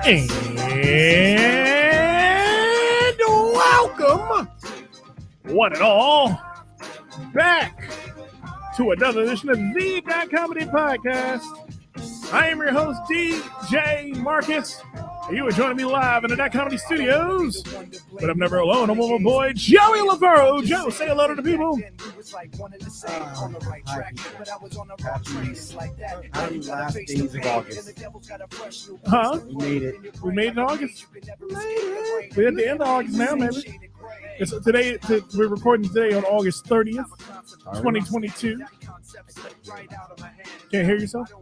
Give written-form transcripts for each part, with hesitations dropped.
And welcome, one and all, back to another edition of the Dot Comedy Podcast. I am your host, DJ Marcus. And you are joining me live in the Dot Comedy Studios. But I'm never alone. I'm with my boy, Joey LaFaro. Joe, say hello to the people. Happy last days of August. Huh? We made it. We made it in August. We're at the end of August now, baby. We're recording today on August 30th, 2022. Can't hear yourself?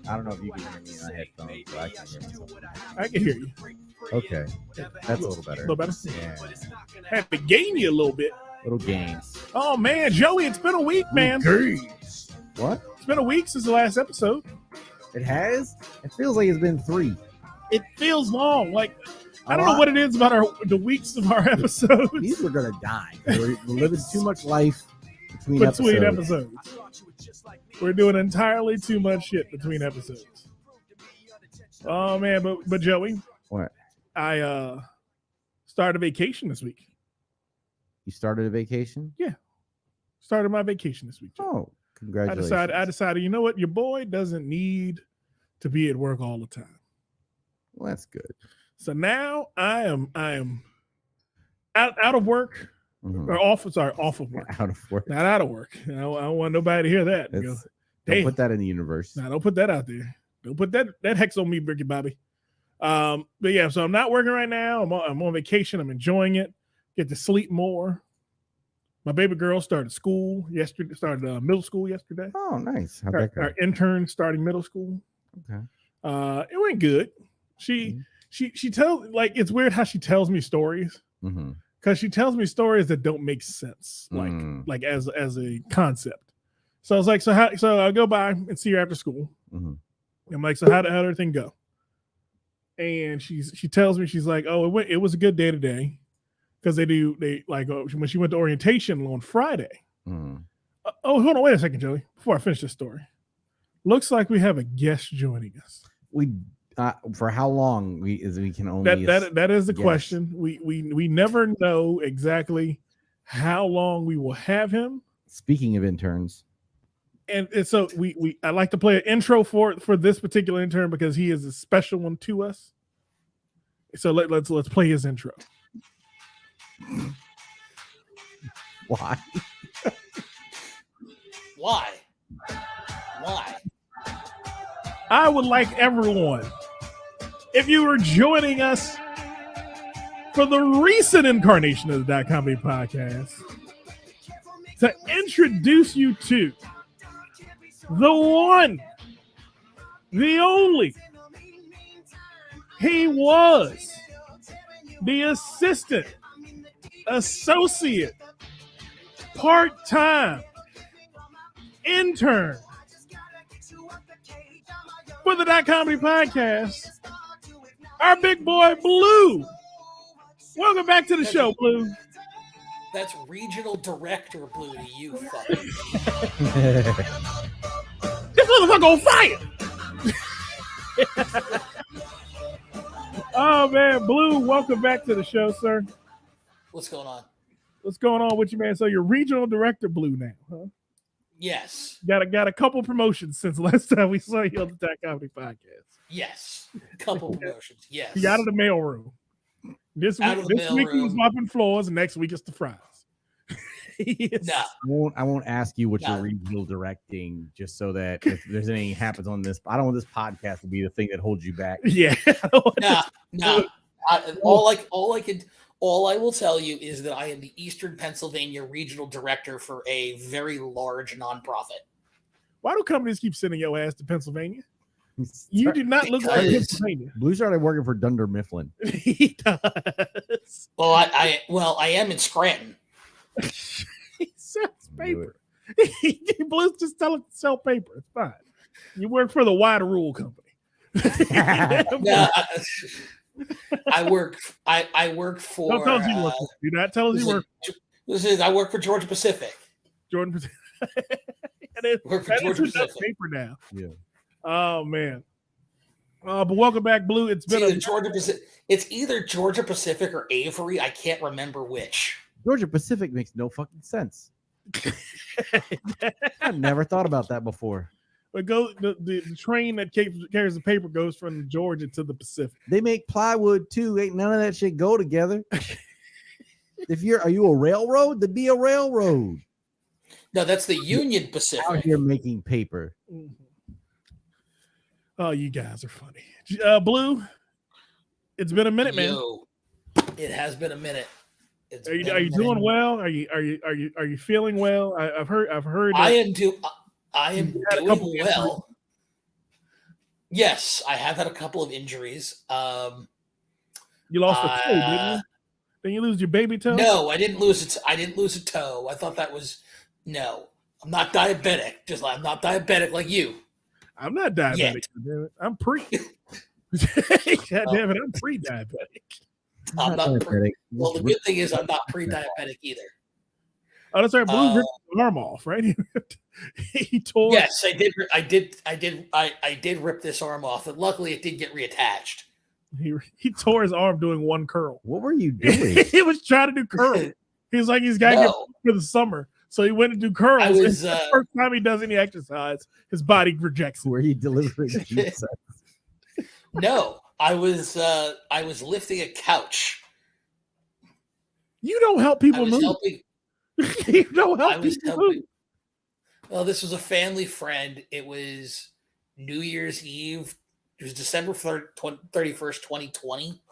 I don't know if you can hear me in my headphones, but I can hear myself. I can hear you. Okay. That's a little better. A little better? Yeah. Had to gain you a little bit. Little gains. Oh, man. Joey, it's been a week, man. What? It's been a week since the last episode. It has? It feels like it's been 3. It feels long. Like, I don't know what it is about the weeks of our episodes. These are going to die. We're living too much life between episodes. We're doing entirely too much shit between episodes. Oh, man. But Joey. What? I started a vacation this week. You started a vacation? Yeah. Started my vacation this week, Joey. Oh, congratulations. I decided, you know what? Your boy doesn't need to be at work all the time. Well, that's good. So now I am out of work. Mm-hmm. Or off of work. Out of work. Not out of work. I don't want nobody to hear that. Don't put that in the universe. No, don't put that out there. Don't put that hex on me, Ricky Bobby. But yeah, so I'm not working right now. I'm on vacation. I'm enjoying it. Get to sleep more. My baby girl started school yesterday. Started middle school yesterday. Oh, nice. Our intern starting middle school. Okay. It went good. She tells, like, it's weird how she tells me stories. Mm-hmm. Because she tells me stories that don't make sense, like as a concept. So I was like, so I'll go by and see her after school. Mm-hmm. I'm like, so how did everything go? And she tells me, she's like, oh, it was a good day today, because when she went to orientation on Friday. Mm-hmm. Hold on, wait a second, Joey, before I finish this story. Looks like we have a guest joining us. For how long we can only that is the question. We never know exactly how long we will have him. Speaking of interns, and so I like to play an intro for this particular intern because he is a special one to us. So let's play his intro. Why? Why? I would like everyone, if you were joining us for the recent incarnation of the Dot Comedy Podcast, to introduce you to the one, the only. He was the associate, part-time intern for the Dot Comedy Podcast, our big boy Blue. Welcome back to the show, Blue. That's regional director Blue to you, fucker. This motherfucker on fire. Oh man, Blue, welcome back to the show, sir. What's going on? What's going on with you, man? So you're regional director Blue now, huh? Yes. Got a couple promotions since last time we saw you on the Dot Comedy Podcast. Yes. Couple promotions. Yes. You out of the mailroom. This week he was mopping floors, and next week it's the fries. Yes. No. I won't ask you what you're regional directing, just so that if there's anything happens on this, I don't want this podcast to be the thing that holds you back. Yeah. No. All I will tell you is that I am the Eastern Pennsylvania regional director for a very large nonprofit. Why do companies keep sending your ass to Pennsylvania? You do not look like Pennsylvania. Blue started working for Dunder Mifflin. He does. Well, I am in Scranton. He sells paper. Blue's just telling to sell paper. It's fine. You work for the Wide Rule Company. No, I work for. Don't tell us you work for. Do not tell us you work for. I work for Georgia Pacific. Jordan Pacific. Work for Georgia Pacific. Paper now. Yeah. Oh man. But welcome back, Blue. It's been It's either Georgia Pacific or Avery. I can't remember which. Georgia Pacific makes no fucking sense. I never thought about that before. But the train that carries the paper goes from Georgia to the Pacific. They make plywood too. Ain't none of that shit go together. Are you a railroad? Then be a railroad. No, that's the Union Pacific. Out here making paper. Mm-hmm. Oh, you guys are funny. Blue, it's been a minute, man. It has been a minute. Are you doing well? Are you feeling well? I've heard. I am doing well. Yes, I have had a couple of injuries. You lost a toe, didn't you? Didn't you lose your baby toe? No, I didn't lose it. I didn't lose a toe. I thought that was no. I'm not diabetic. I'm not diabetic like you. I'm not diabetic. I'm pre. God damn it, I'm pre-diabetic. I'm not pre. Well, the good thing is I'm not pre-diabetic either. Oh, that's right. Blue ripped his arm off, right? He tore. Yes, I did rip this arm off, and luckily it did get reattached. He tore his arm doing one curl. What were you doing? He was trying to do curls. He was like, he's got to get for the summer. So he went to do curls. The first time he does any exercise, his body rejects it. Were you delivering pizza? No, I was lifting a couch. You don't help people move. You don't help people move. Well, this was a family friend. It was New Year's Eve. It was December 31st, 2020.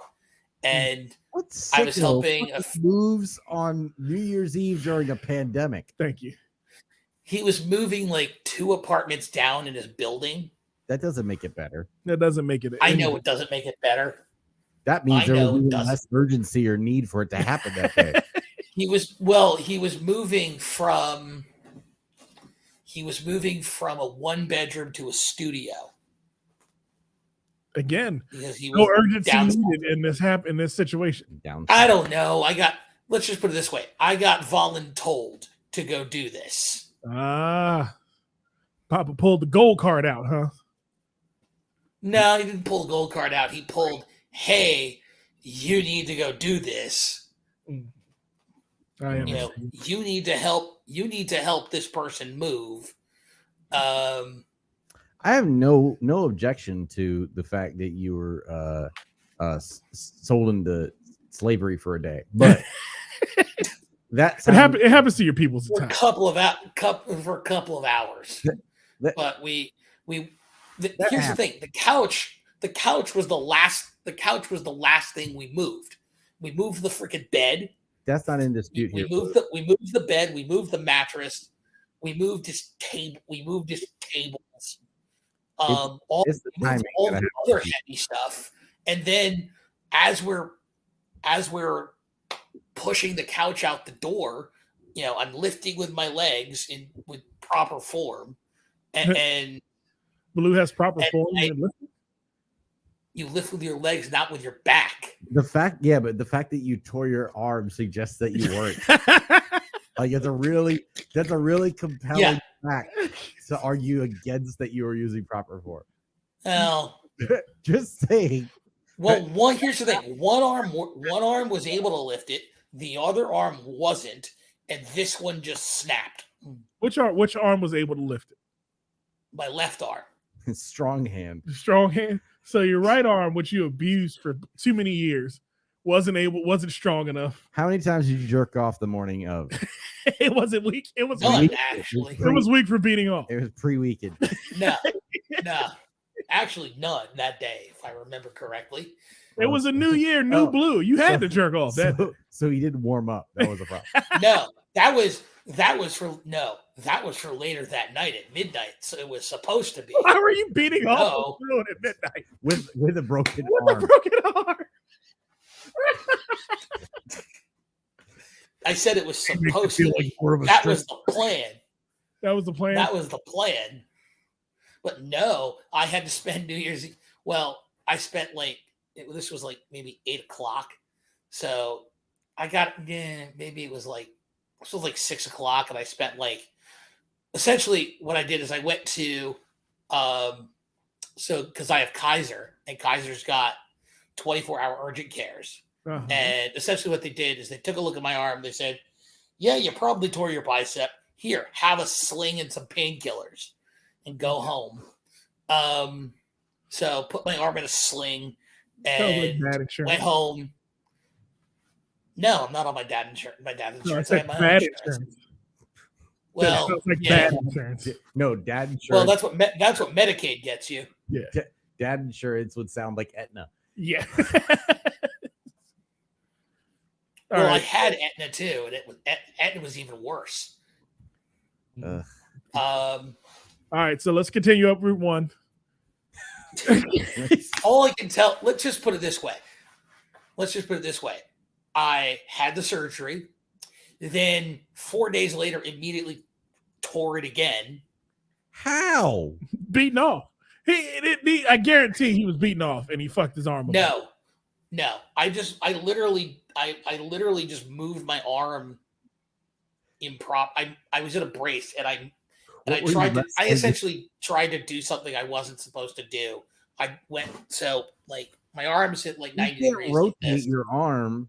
And I was helping moves on New Year's Eve during a pandemic. Thank you. He was moving like 2 apartments down in his building. That doesn't make it better. That doesn't make it. I know it doesn't make it better. That means there was less urgency or need for it to happen that day. He was moving from a 1-bedroom to a studio. Again, no urgency needed in this situation. I don't know. Let's just put it this way. I got voluntold to go do this. Papa pulled the gold card out, huh? No, he didn't pull the gold card out. He pulled, hey, you need to go do this. You need to help this person move. I have no objection to the fact that you were sold into slavery for a day, but it happens to your people for a couple of hours. But here's the thing: the couch was the last thing we moved. We moved the freaking bed. That's not in dispute we here. moved the bed. We moved the mattress. We moved his table. We moved his tables. All the other heavy stuff, and then as we're pushing the couch out the door, I'm lifting with my legs with proper form, and Blue has proper form. You lift with your legs, not with your back. But the fact that you tore your arm suggests that you weren't. Like that's a really compelling fact to argue against that you were using proper form. Well, just saying. Well, here's the thing: one arm was able to lift it, the other arm wasn't, and this one just snapped. Which arm was able to lift it? My left arm. Strong hand. Strong hand. So your right arm, which you abused for too many years, wasn't strong enough. How many times did you jerk off the morning of? It wasn't weak. It was none, weak. Actually. It was weak for beating off. It was pre-weekend. No. Actually, none that day, if I remember correctly. It was a new year, Blue. You had to jerk off that. So he didn't warm up. That was a problem. No, that was for later that night at midnight. So it was supposed to be. Why were you beating off at midnight with a broken arm? With a broken arm. I said it was supposed to be. That was the plan. That was the plan. That was the plan. But no, I had to spend New Year's Eve. Well, I spent this was maybe 8:00. So I got maybe it was like 6:00, and I spent essentially what I did is I went to so because I have Kaiser, and Kaiser's got 24-hour urgent cares. Uh-huh. And essentially what they did is they took a look at my arm. They said, yeah, you probably tore your bicep. Here, have a sling and some painkillers and go home. So put my arm in a sling and Bad insurance. went home. No, I'm not on my dad's insurance. My dad's No, I insurance. I have said my own bad insurance. insurance. Well, Sounds like yeah. bad insurance. No, dad insurance. Well, that's what Medicaid gets you. Yeah. Dad insurance would sound like Aetna. Yeah. Well, I right. had Aetna too, and Aetna was even worse. Ugh. All right, so let's continue up Route 1. All I can tell, let's just put it this way. I had the surgery, then 4 days later, immediately tore it again. How? Beaten off. I guarantee he was beaten off and he fucked his arm up. No. I literally just moved my arm I was in a brace and I essentially tried to do something I wasn't supposed to do. I went like my arm's at like 90 You degrees. can't rotate like this. your arm.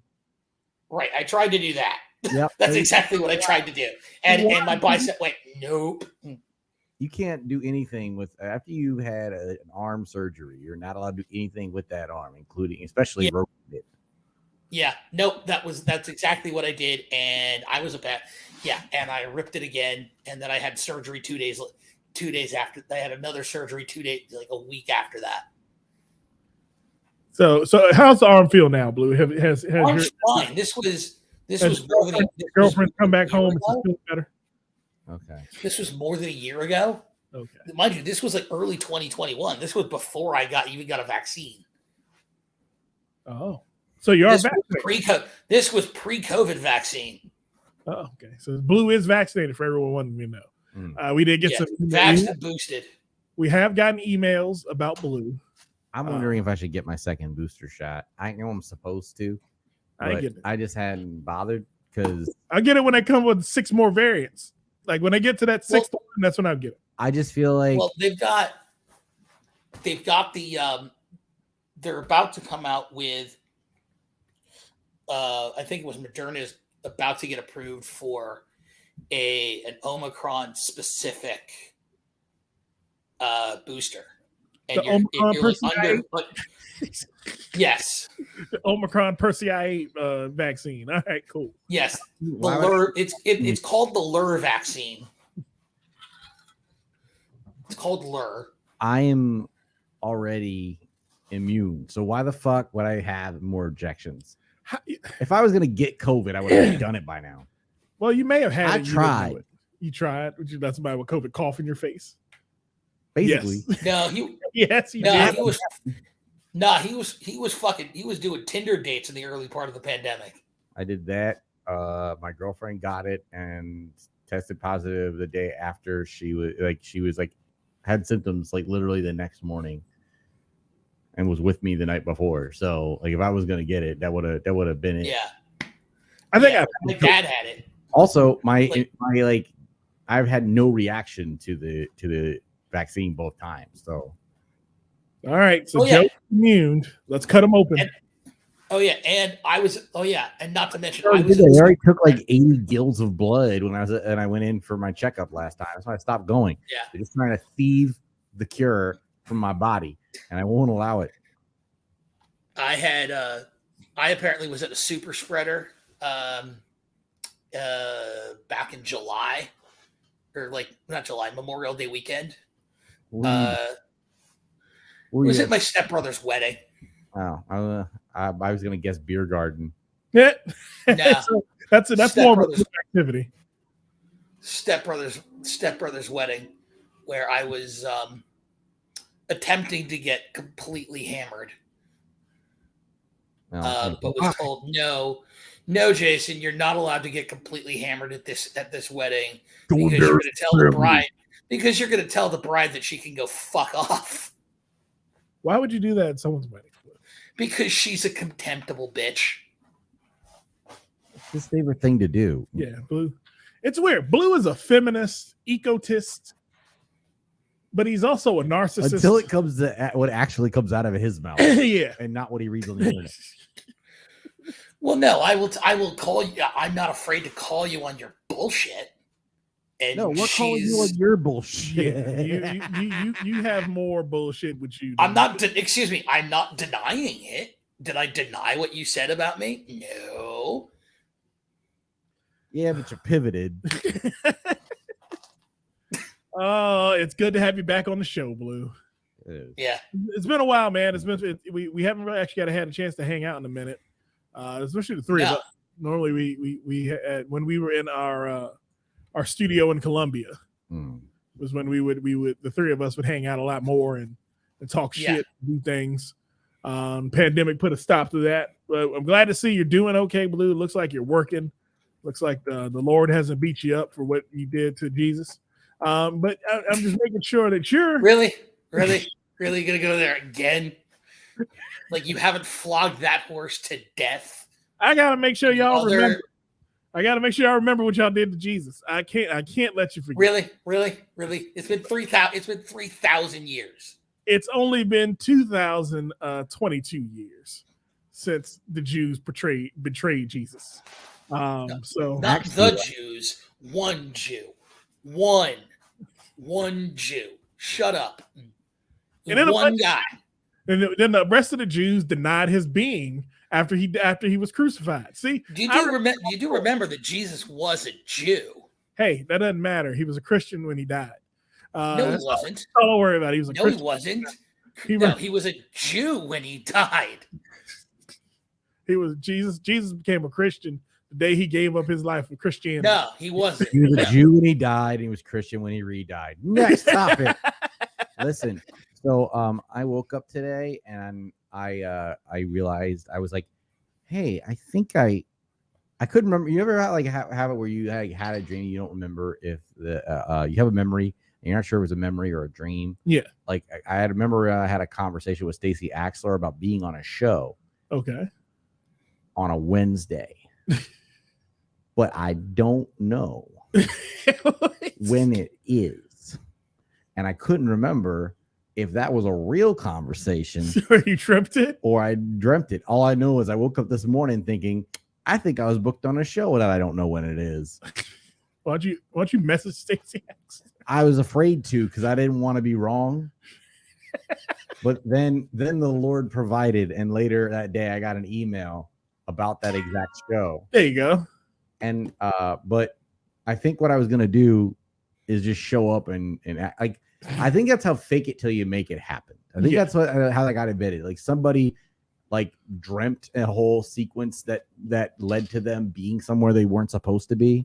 Right. I tried to do that. Yep. That's exactly what I tried to do. And my bicep went, nope. You can't do anything with after you had an arm surgery. You're not allowed to do anything with that arm, including especially rotate it. Yeah, nope. That's exactly what I did, and I was and I ripped it again, and then I had surgery 2 days after. I had another surgery 2 days, like a week after that. So how's the arm feel now, Blue? Has Arm's fine. This was more than your girlfriend come back home and she's feeling better? Okay. This was more than a year ago. Okay. Mind you, this was like early 2021. This was before I even got a vaccine. Oh. So you are vaccinated. This was pre-COVID vaccine. Oh, okay. So Blue is vaccinated for everyone wanting to know. We did get some vaccinated boosted. We have gotten emails about Blue. I'm wondering if I should get my second booster shot. I know I'm supposed to. I just hadn't bothered because I get it when they come with 6 more variants. Like when I get to that 6th one, that's when I get it. I just feel like they've got the they're about to come out with I think it was Moderna is about to get approved for an Omicron specific booster. And yes. The Omicron Persei vaccine. All right, cool. Yes. It's called the Lur vaccine. It's called Lur. I am already immune. So why the fuck would I have more injections? If I was going to get COVID, I would have done it by now. Well, you may have had it. Tried. You tried. That's somebody with COVID cough in your face. Basically. Yes. He was doing Tinder dates in the early part of the pandemic. I did that. My girlfriend got it and tested positive the day after. She was had symptoms like literally the next morning and was with me the night before. So like if I was going to get it, that would have been it. Yeah. I think my dad had it. Also, I've had no reaction to the vaccine both times. So all right, so Joe's immune. Let's cut him open. And not to mention, I already took like 80 gills of blood when I went in for my checkup last time. That's why I stopped going. Yeah, they're just trying to thieve the cure from my body, and I won't allow it. I apparently was at a super spreader back in July, or like not July, Memorial Day weekend. Was it my stepbrother's wedding? Oh, I was gonna guess beer garden. Yeah, no, so that's more of an activity. Stepbrother's wedding, where I was attempting to get completely hammered, but was told no, Jason, you're not allowed to get completely hammered at this wedding because you're going to tell the bride. Because you're going to tell the bride that she can go fuck off. Why would you do that at someone's wedding? Because she's a contemptible bitch. It's his favorite thing to do. Yeah, Blue. It's weird. Blue is a feminist, ecotist. but he's also a narcissist. Until it comes to what actually comes out of his mouth, Yeah. and not what he reads on the internet. Well, no, I will call you. I'm not afraid to call you on your bullshit. And No, we're calling you on your bullshit. Yeah, you have more bullshit with you. I'm not. Excuse me. I'm not denying it. Did I deny what you said about me? No. Yeah, but you pivoted. Oh, it's good to have you back on the show, Blue. Yeah. It's been a while, man. We haven't really actually had a chance to hang out in a minute, especially the three of us. Normally, we had, when we were in our studio in Columbia was when we would the three of us would hang out a lot more and talk shit, do things. Pandemic put a stop to that, but I'm glad to see you're doing okay, Blue. Looks like you're working. Looks like the Lord hasn't beat you up for what you did to Jesus. But I'm just making sure that you're really gonna go there again. Like you haven't flogged that horse to death. I gotta make sure y'all remember. I gotta make sure y'all remember what y'all did to Jesus. I can't let you forget. Really. It's been 3,000. It's been 3,000 years. It's only been 2,022 years since the Jews betrayed Jesus. So not actually, the Jews, one Jew, one Jew. Shut up. And then one guy. And then the rest of the Jews denied his being after he was crucified. See, you do remember that Jesus was a Jew. Hey, that doesn't matter. He was a Christian when he died. No, he wasn't. Don't worry about it. He was a Christian. He wasn't. He was a Jew when he died. He was Jesus. Jesus became a Christian the day he gave up his life for Christianity. No, he wasn't. He was a Jew when he died, and he was Christian when he re-died. Next topic. Listen, so I woke up today and I realized, I was like, hey, I think I couldn't remember. You ever have it where you had a dream, you don't remember if you have a memory and you're not sure if it was a memory or a dream? Yeah. Like I remember I had a conversation with Stacey Axler about being on a show. Okay. On a Wednesday. But I don't know when it is. And I couldn't remember if that was a real conversation. Or you dreamt it? Or I dreamt it. All I know is I woke up this morning thinking, I think I was booked on a show that I don't know when it is. Why don't you message Stacey Axler? I was afraid to because I didn't want to be wrong. But then the Lord provided, and later that day I got an email about that exact show. There you go. And but I think what I was gonna do is just show up and act, like, I think that's how fake it till you make it happen. I think that's how I got embedded. Like somebody like dreamt a whole sequence that led to them being somewhere they weren't supposed to be.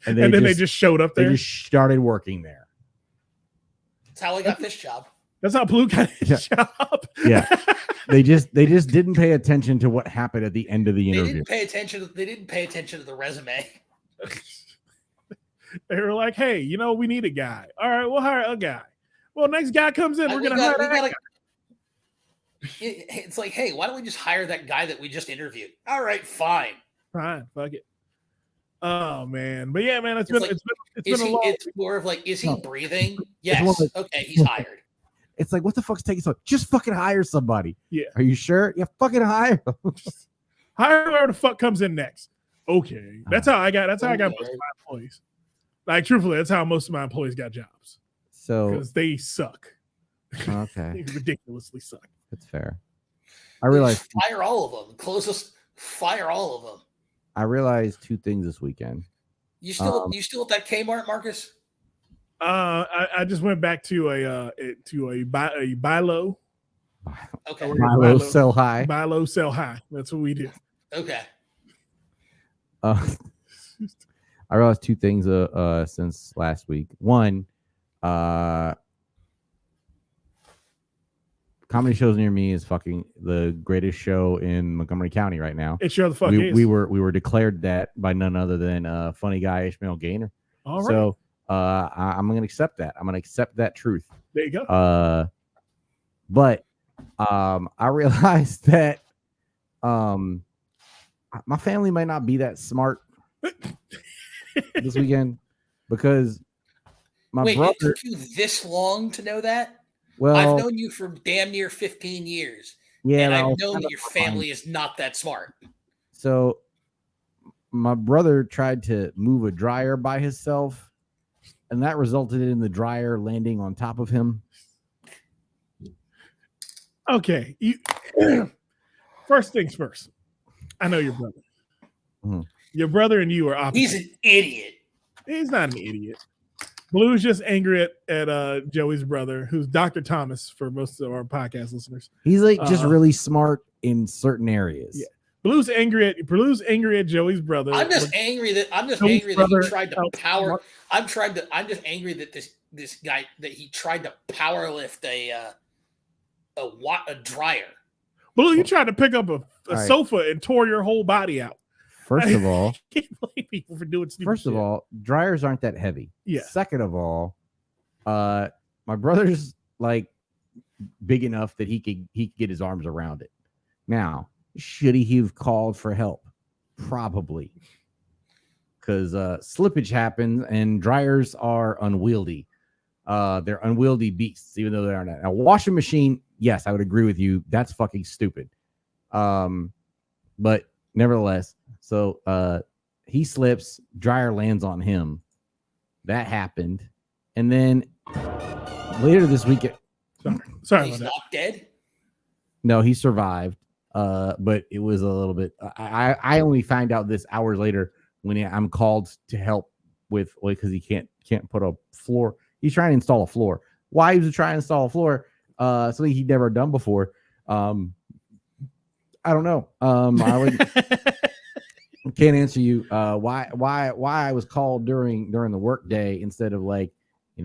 And then they just showed up there. They just started working there. That's how I got this job. That's how Blue got his job. Yeah. They just didn't pay attention to what happened at the end of the interview. They didn't pay attention to the resume. They were like, hey, we need a guy. All right, we'll hire a guy. Well, next guy comes in, we're going to hire that guy. It's like, hey, why don't we just hire that guy that we just interviewed? All right, fine. Fine, fuck it. Oh, man. But yeah, man, it's been a long. It's more of like, is he breathing? Yes. Okay, he's hired. It's like, what the fuck's taking so long? Just fucking hire somebody. Yeah. Are you sure? Yeah, fucking hire them. Hire whoever the fuck comes in next. Okay. That's how I got most of my employees. Like, truthfully, that's how most of my employees got jobs. So because they suck. Okay. They ridiculously suck. That's fair. I realized fire all of them. Fire all of them. I realized two things this weekend. You still at that Kmart, Marcus? I just went back to a buy low. Okay. Buy low, sell high. Buy low, sell high. That's what we do. Okay. I realized two things since last week. One, Comedy Shows Near Me is fucking the greatest show in Montgomery County right now. It sure the fuck is. We were declared that by none other than funny guy Ishmael Gaynor. All right. So I'm gonna accept that. I'm gonna accept that truth. There you go. But I realized that my family might not be that smart this weekend because my Wait, brother. it took you this long to know that? Well, I've known you for damn near 15 years. yeah, And I I've was known kind that of your behind. family is not that smart. So my brother tried to move a dryer by himself, and that resulted in the dryer landing on top of him. Okay. First things first. I know your brother. Mhm. Your brother and you are opposite. He's an idiot. He's not an idiot. Blue's just angry at Joey's brother, who's Dr. Thomas for most of our podcast listeners. He's like just really smart in certain areas. Yeah. Blue's angry at Joey's brother. I'm just angry that he tried to power. I'm just angry that this guy that he tried to power lift a dryer. Blue, you tried to pick up a right. sofa and tore your whole body out. First of all, I can't blame people for doing stupid First shit. of all, dryers aren't that heavy. Yeah. Second of all, my brother's like big enough that he could get his arms around it. Now, should he have called for help? Probably, because slippage happens and dryers are unwieldy. They're unwieldy beasts, even though they aren't. A washing machine, yes, I would agree with you. That's fucking stupid. But nevertheless, so he slips, dryer lands on him. That happened. And then later this week, sorry He's about not dead. no, he survived. But it was a little bit. I only find out this hours later when I'm called to help with because he can't put a floor. He's trying to install a floor. Why he was trying to install a floor? Something he'd never done before. I don't know. I can't answer you. Why I was called during the work day instead of like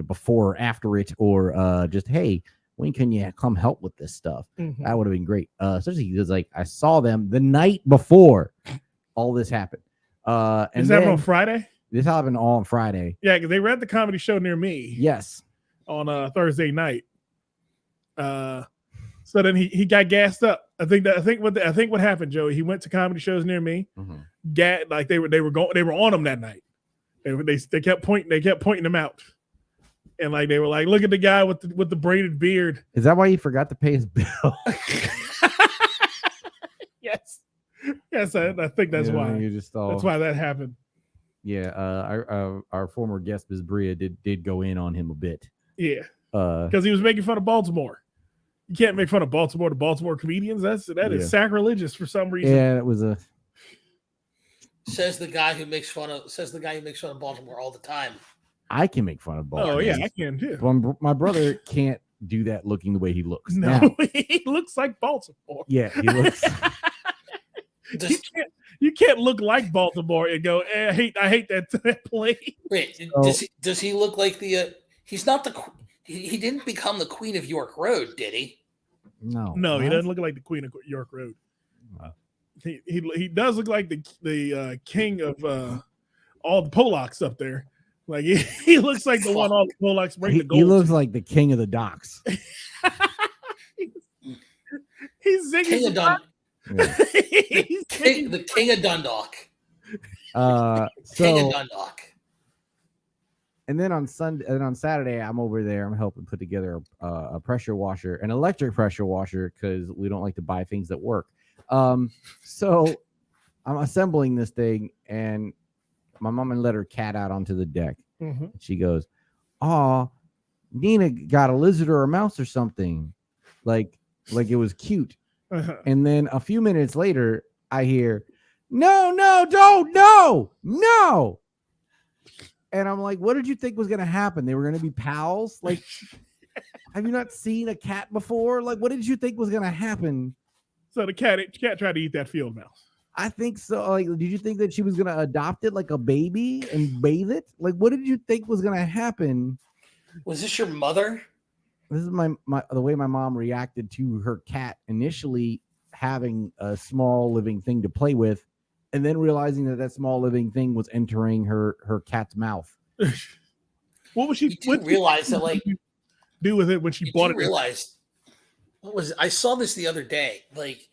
before or after it or just hey, when can you come help with this stuff? Mm-hmm. That would have been great. Especially because like I saw them the night before all this happened. And Is that on Friday? This happened all on Friday. Yeah, because they were at the comedy show near me. Yes. On Thursday night. So then he got gassed up. I think what happened, Joey. He went to comedy shows near me. Mm-hmm. Like they were on him that night. They kept pointing him out, and like they were like, look at the guy with the braided beard. Is that why he forgot to pay his bill? Yes, I think that's why. That's why that happened. Yeah, our former guest, Ms. Bria, did go in on him a bit. Yeah, because he was making fun of Baltimore. You can't make fun of Baltimore to Baltimore comedians. That is sacrilegious for some reason. Yeah, it was a. Says the guy who makes fun of Baltimore all the time. I can make fun of Baltimore. Oh yeah, I can too. But my brother can't do that looking the way he looks. No, now, he looks like Baltimore. Yeah, he looks. You can't look like Baltimore and go, I hate that play. Wait, does he look like the? He's not the. He didn't become the Queen of York Road, did he? No, he doesn't look like the Queen of York Road. He does look like the king of all the Polacks up there. Like he looks like the one all the Polacks bring the gold. He looks like the king of the docks. He's singing. King of Dundalk. Yeah. The king of Dundalk. King of Dundalk. And then on Saturday, I'm over there. I'm helping put together a pressure washer, an electric pressure washer, because we don't like to buy things that work. So I'm assembling this thing, and my mom let her cat out onto the deck. Mm-hmm. She goes, "Oh, Nina got a lizard or a mouse or something, like it was cute." Uh-huh. And then a few minutes later, I hear, "No, don't, no." And I'm like, what did you think was going to happen? They were going to be pals? Like, have you not seen a cat before? Like, what did you think was going to happen? So the cat tried to eat that field mouse. I think so. Like, did you think that she was going to adopt it like a baby and bathe it? Like, what did you think was going to happen? Was this your mother? This is the way my mom reacted to her cat initially having a small living thing to play with, and then realizing that small living thing was entering her cat's mouth. What was she? What realize that like do with it when she bought it? Realized what was it? I saw this the other day. Like,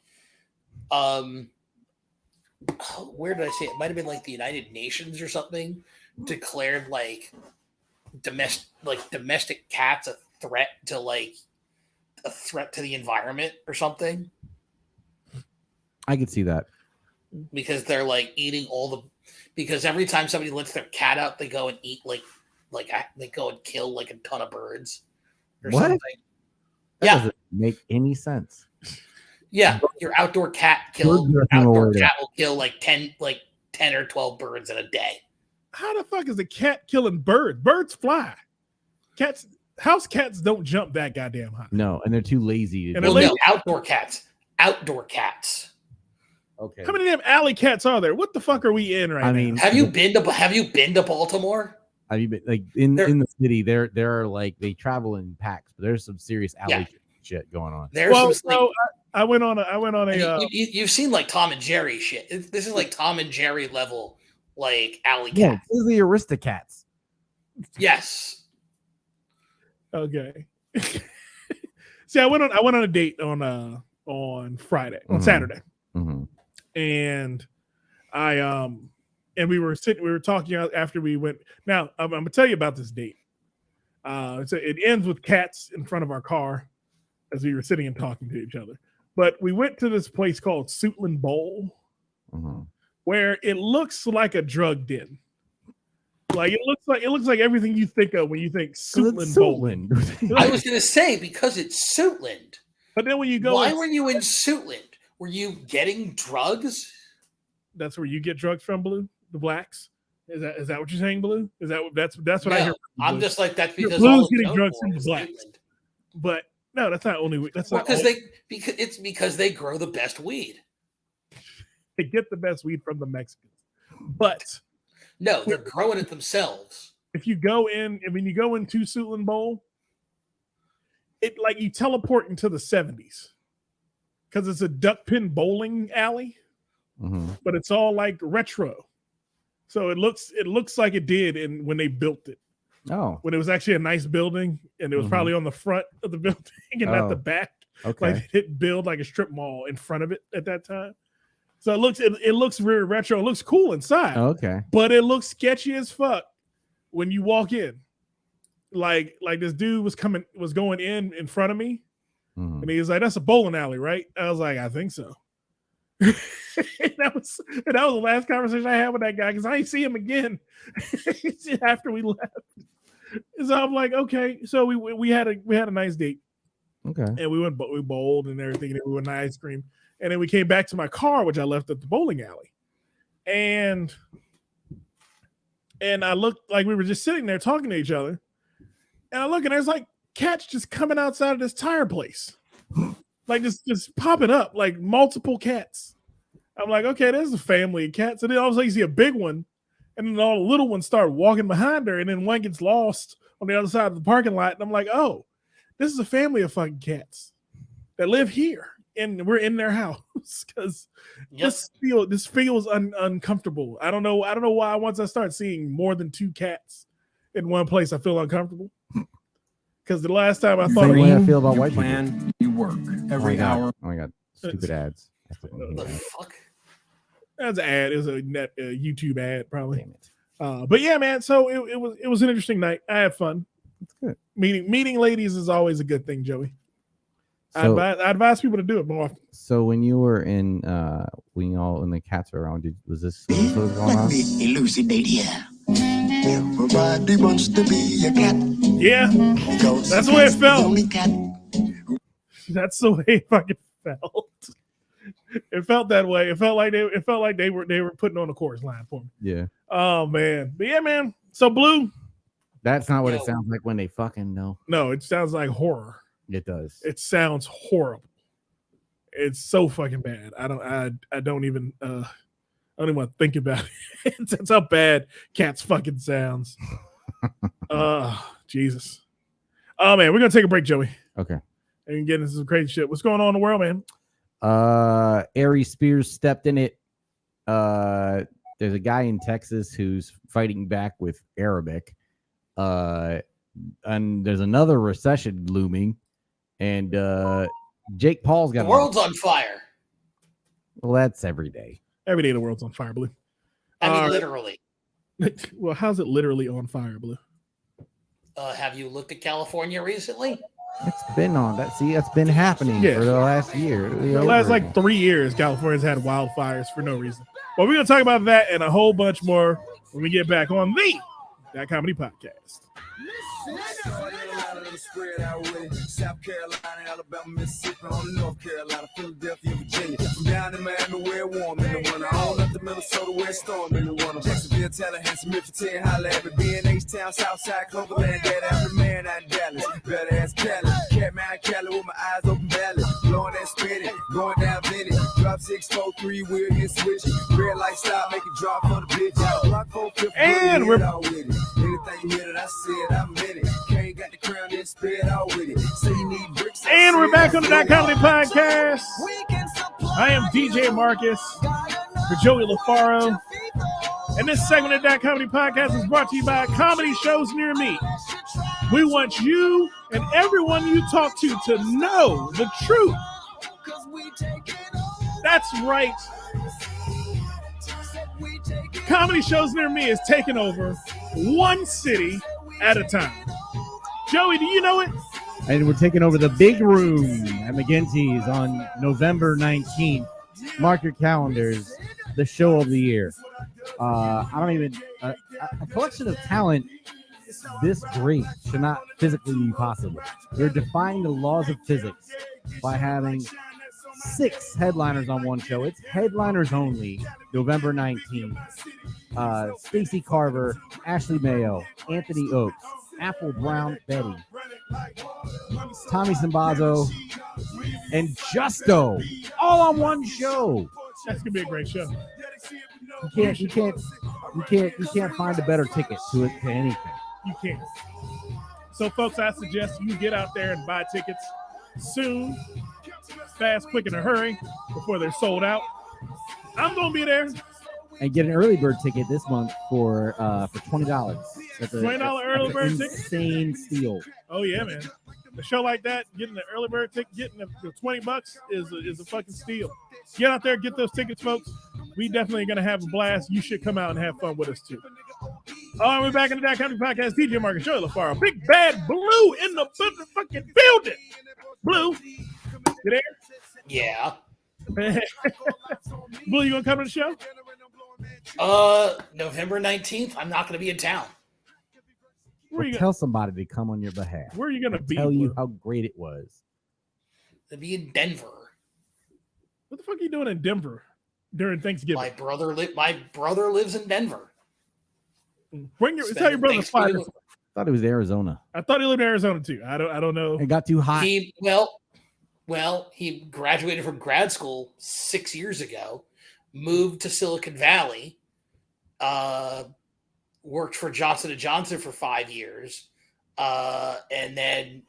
where did I see it? It might have been like the United Nations or something declared like domestic cats a threat to the environment or something? I could see that. Because they're like eating because every time somebody lets their cat out, they go and eat they go and kill like a ton of birds or What? something. That doesn't make any sense. Yeah, your outdoor cat will kill like 10 or 12 birds in a day. How the fuck is a cat killing birds? Birds fly. House cats don't jump that goddamn high. No, and they're too lazy. No, outdoor cats. Outdoor cats. Okay. How many damn alley cats are there? What the fuck are we in right now? Have you been to Baltimore? Have you been in the city? There are like they travel in packs, but there's some serious alley shit going on. I went on a. You've seen like Tom and Jerry shit. This is like Tom and Jerry level, like alley cats. This is the Aristocats. Yes. Okay. See, I went on a date on Friday, on Saturday, and and we were talking after we went. Now I'm gonna tell you about this date. It ends with cats in front of our car as we were sitting and talking to each other. But we went to this place called Suitland Bowl, where it looks like a drug den. Like it looks like everything you think of when you think Suitland Bowl. I was gonna say because it's Suitland. But then when you go, why were you in Suitland? Were you getting drugs? That's where you get drugs from, Blue. The blacks. Is that what you're saying, Blue? That's what I hear? I'm just like that's because Blue's getting drugs from the blacks. But no, that's not only. That's not because they grow the best weed. They get the best weed from the Mexicans, but no, they're growing it themselves. When you go into Suitland Bowl, it like you teleport into the 70s because it's a duck pin bowling alley, but it's all like retro. So it looks like it did when they built it. Oh, when it was actually a nice building, and it was probably on the front of the building and not the back. Okay, like it built like a strip mall in front of it at that time. So it looks very retro. It looks cool inside. Okay, but it looks sketchy as fuck when you walk in. Like this dude was going in front of me, and he was like, "That's a bowling alley, right?" I was like, "I think so." and that was the last conversation I had with that guy because I ain't see him again after we left. So I'm like, okay. So we had a nice date. Okay. And we bowled and everything, and we went to ice cream, and then we came back to my car, which I left at the bowling alley, and I looked like we were just sitting there talking to each other, and I look and there's like cats just coming outside of this tire place. Like just popping up, like multiple cats. I'm like, okay, there's a family of cats. And then all of a sudden you see a big one, and then all the little ones start walking behind her, and then one gets lost on the other side of the parking lot. And I'm like, oh, this is a family of fucking cats that live here, and we're in their house because this feels uncomfortable. I don't know why. Once I start seeing more than 2 cats in one place, I feel uncomfortable. Because the last time I thought, the way I feel about white plan, you work every hour. Oh my god, stupid ads. The fuck? That's an ad. It was a YouTube ad, probably. Damn it. But yeah, man. So it was an interesting night. I had fun. It's good. Meeting ladies is always a good thing, Joey. So, I advise people to do it more often. So when you were when the cats were around, was this what was going on? Let me elucidate here. Everybody wants to be a cat. Yeah, that's the way it felt. That's the way it fucking felt. It felt that way. It felt like they were putting on a chorus line for me. Yeah. Oh man, but yeah, man. So Blue. That's not what it sounds like when they fucking know. No, it sounds like horror. It does. It sounds horrible. It's so fucking bad. I don't even want to think about it. That's how bad cats fucking sounds. Jesus. Oh man, we're gonna take a break, Joey. Okay. And get into some crazy shit. What's going on in the world, man? Ari Spears stepped in it. There's a guy in Texas who's fighting back with Arabic. And there's another recession looming. And Jake Paul's got the world's on fire. Well, that's every day. Every day the world's on fire, Blue. I mean, literally. Well, how's it literally on fire, Blue? Have you looked at California recently? It's been on that. See, that's been happening Yeah. for the last year. The last like 3 years, California's had wildfires for no reason. Well, we're going to talk about that and a whole bunch more when we get back on That Comedy Podcast. Spread out with it. South Carolina, Alabama, Mississippi, on North Carolina, Philadelphia, Virginia. From down in Miami, where it's warm in the winter. On up to Minnesota, where it's storm in the winter. Jacksonville, Tallahassee, Memphis, holla at me. B&H Town, Southside, Cloverland, that every man out in Dallas. Better ass Cali, Catman, Cali with my eyes open valley. Blowing that spinning, going down Vinny. Drop 643, we'll get switching. Red light stop, make it drop for the bitch. Block 450, And we're out with it. Anything you hear that I said, I'm in it. Can't got the crown, then spread out with it. Say you need bricks. And we're back on the That Comedy Podcast. I am DJ Marcus for Joey LaFaro. And this segment of That Comedy Podcast is brought to you by Comedy Shows Near Me. We want you and everyone you talk to know the truth. That's right. Comedy Shows Near Me is taking over one city at a time. Joey, do you know it? And we're taking over the big room at McGinty's on November 19th. Mark your calendars. The show of the year. A collection of talent this great should not physically be possible. They're defying the laws of physics by having 6 headliners on one show. It's headliners only, November 19th. Stacey Carver, Ashley Mayo, Anthony Oakes, Apple Brown Betty, Tommy Simbazo, and Justo, all on one show. That's gonna be a great show. You can't find a better ticket to anything. You can't. So, folks, I suggest you get out there and buy tickets soon, fast, quick, in a hurry before they're sold out. I'm gonna be there. And get an early bird ticket this month for $20. That's a $20 early bird ticket? Insane steal. Oh yeah, man. A show like that, getting the early bird ticket, getting the $20 is a fucking steal. Get out there, get those tickets, folks. We definitely gonna have a blast. You should come out and have fun with us too. All right, we're back in the That Comedy Podcast. DJ Marcus, Joey LaFaro, Big Bad Blue in the fucking building. Blue, you there? Yeah. Blue, you gonna come to the show? November 19th, I'm not going to be in town. Where you Tell somebody to come on your behalf. Where are you gonna be? Tell you Blue? how great it was. To be in Denver. What the fuck are you doing in Denver during Thanksgiving? My brother lives in Denver. Tell your brother to fly. I thought it was Arizona. I thought he lived in Arizona too. I don't know. It got too hot. He graduated from grad school 6 years ago, moved to Silicon Valley, worked for Johnson & Johnson for 5 years, and then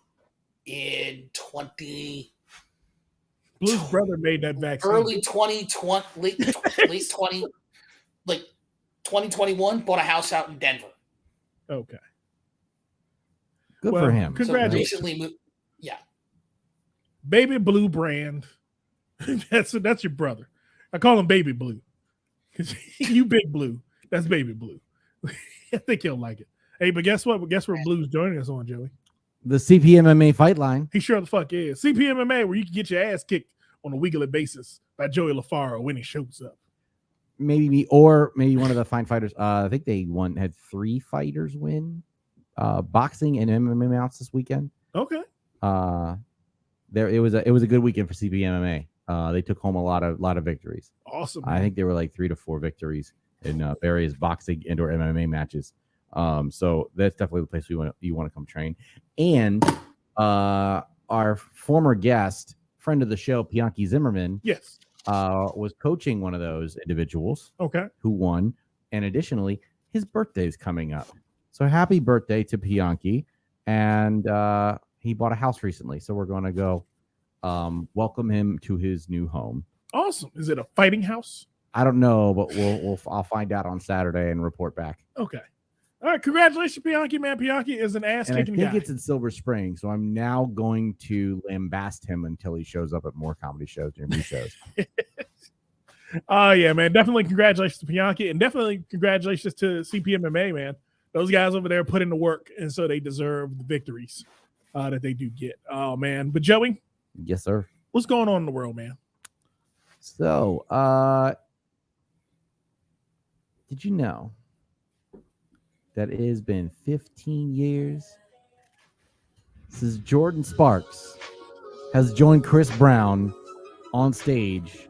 in Blue's brother made that vaccine. early 2020, late 2021, bought a house out in Denver. Okay. Good Well, for him. Congratulations. Recently moved. Yeah. Baby Blue Brand. that's your brother. I call him Baby Blue. Because you Big Blue. That's Baby Blue. I think he'll like it. Hey, but guess what? Guess where Blue's joining us on, Joey? The CPMMA fight line. He sure the fuck is. CPMMA, where you can get your ass kicked on a weekly basis by Joey LaFaro when he shows up. Maybe me or maybe one of the fine fighters. I think they had 3 fighters win boxing and MMA mounts this weekend. Okay. It was a good weekend for CPMMA. They took home a lot of victories. Awesome. I think there were like 3 to 4 victories in various boxing and or MMA matches. So that's definitely the place you want to come train. And our former guest, friend of the show, Bianchi Zimmerman, yes, was coaching one of those individuals. Okay. Who won. And additionally, his birthday is coming up. So happy birthday to Bianchi. And he bought a house recently. So we're going to go welcome him to his new home. Awesome. Is it a fighting house? I don't know, but I'll find out on Saturday and report back. Okay. All right. Congratulations, Bianchi, man. Bianchi is an ass-kicking guy. I think it's in Silver Spring, so I'm now going to lambast him until he shows up at more comedy shows near me shows. Oh, yeah, man. Definitely congratulations to Bianchi, and definitely congratulations to CPMMA, man. those guys over there put in the work, and so they deserve the victories that they do get. Oh man, but Joey, Yes, sir. what's going on in the world, man? So, did you know that it has been 15 years since Jordan Sparks has joined Chris Brown on stage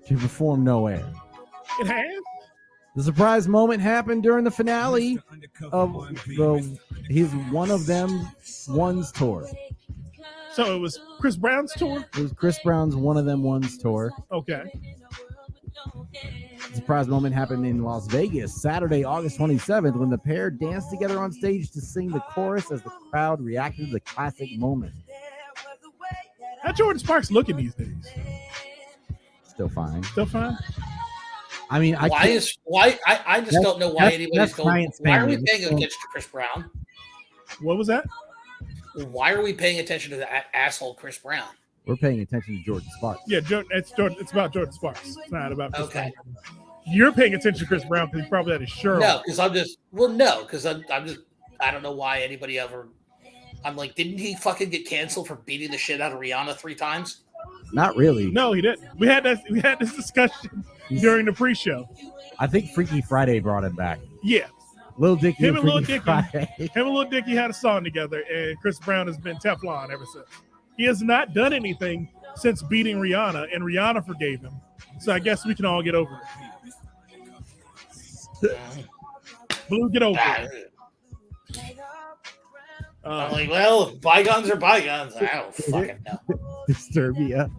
to perform No Air? It has. The surprise moment happened during the finale of his One of Them Ones tour. So it was Chris Brown's tour. It was Chris Brown's One of Them Ones tour. Okay. The surprise moment happened in Las Vegas Saturday, August 27th, when the pair danced together on stage to sing the chorus as the crowd reacted to the classic moment. How Jordan Sparks looking these days? Still fine. Still fine. I mean, I just don't know why anybody's that's going. science, Why are man. we paying attention to Chris Brown? What was that? Why are we paying attention to that asshole Chris Brown? We're paying attention to Jordan Sparks. Yeah, it's Jordan. It's about Jordan Sparks. It's not about Chris Okay. Brown. You're paying attention to Chris Brown because he probably had his shirt No, on. because I'm just I don't know why anybody ever. I'm like, didn't he fucking get canceled for beating the shit out of Rihanna 3 times? Not really. No, he didn't. We had this discussion during the pre-show. I think Freaky Friday brought him back. Yeah, Lil Dicky Him and Lil Freaky Dicky. Friday. him and Lil Dicky had a song together, and Chris Brown has been Teflon ever since. He has not done anything since beating Rihanna, and Rihanna forgave him. So I guess we can all get over it. Blue, get over it. I'm like, well, bygones are bygones. I don't fucking know. Disturbia.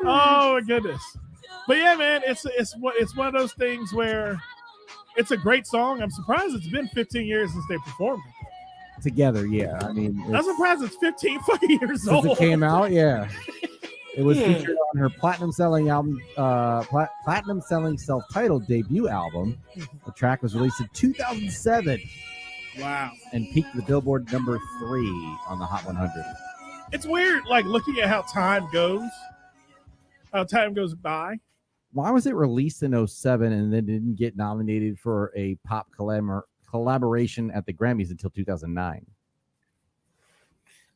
Oh my goodness! But yeah, man, it's one of those things where it's a great song. I'm surprised it's been 15 years since they performed it. Together, yeah. I mean, I'm surprised it's 15 fucking years since old. it came out, yeah. It was featured on her platinum-selling album, platinum-selling self-titled debut album. The track was released in 2007 Wow, and peaked the Billboard number 3 on the Hot 100. it's weird, like looking at how time goes by. Why was it released in 07 and then didn't get nominated for a pop collaboration at the Grammys until 2009?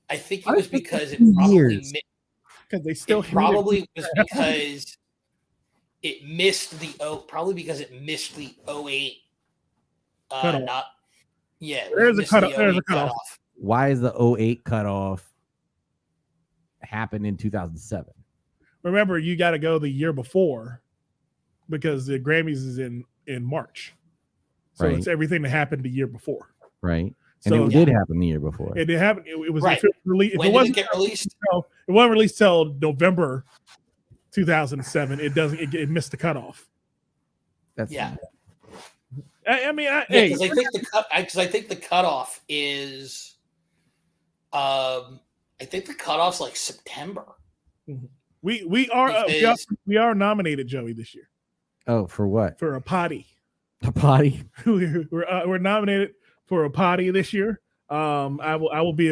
I think it was because it Years. Because they still probably was because it missed the probably because it missed the 08 Cutoff. not yeah There's a missed cutoff- the there's a 08 cutoff. Why is the 08 cutoff happen in 2007? Remember, you got to go the year before because the Grammys is in March, so Right. it's everything that happened the year before. Right? And So it did happen the year before. it didn't happen. It was Right. released. If When it did it wasn't get released? it wasn't released till November 2007. It doesn't. It missed the cutoff. That's Yeah. I mean, Yeah, hey, because I think the cutoff is I think the cutoff's like September. we are nominated, Joey, this year Oh, for what? for a potty. A potty? we're nominated for a potty this year. I will be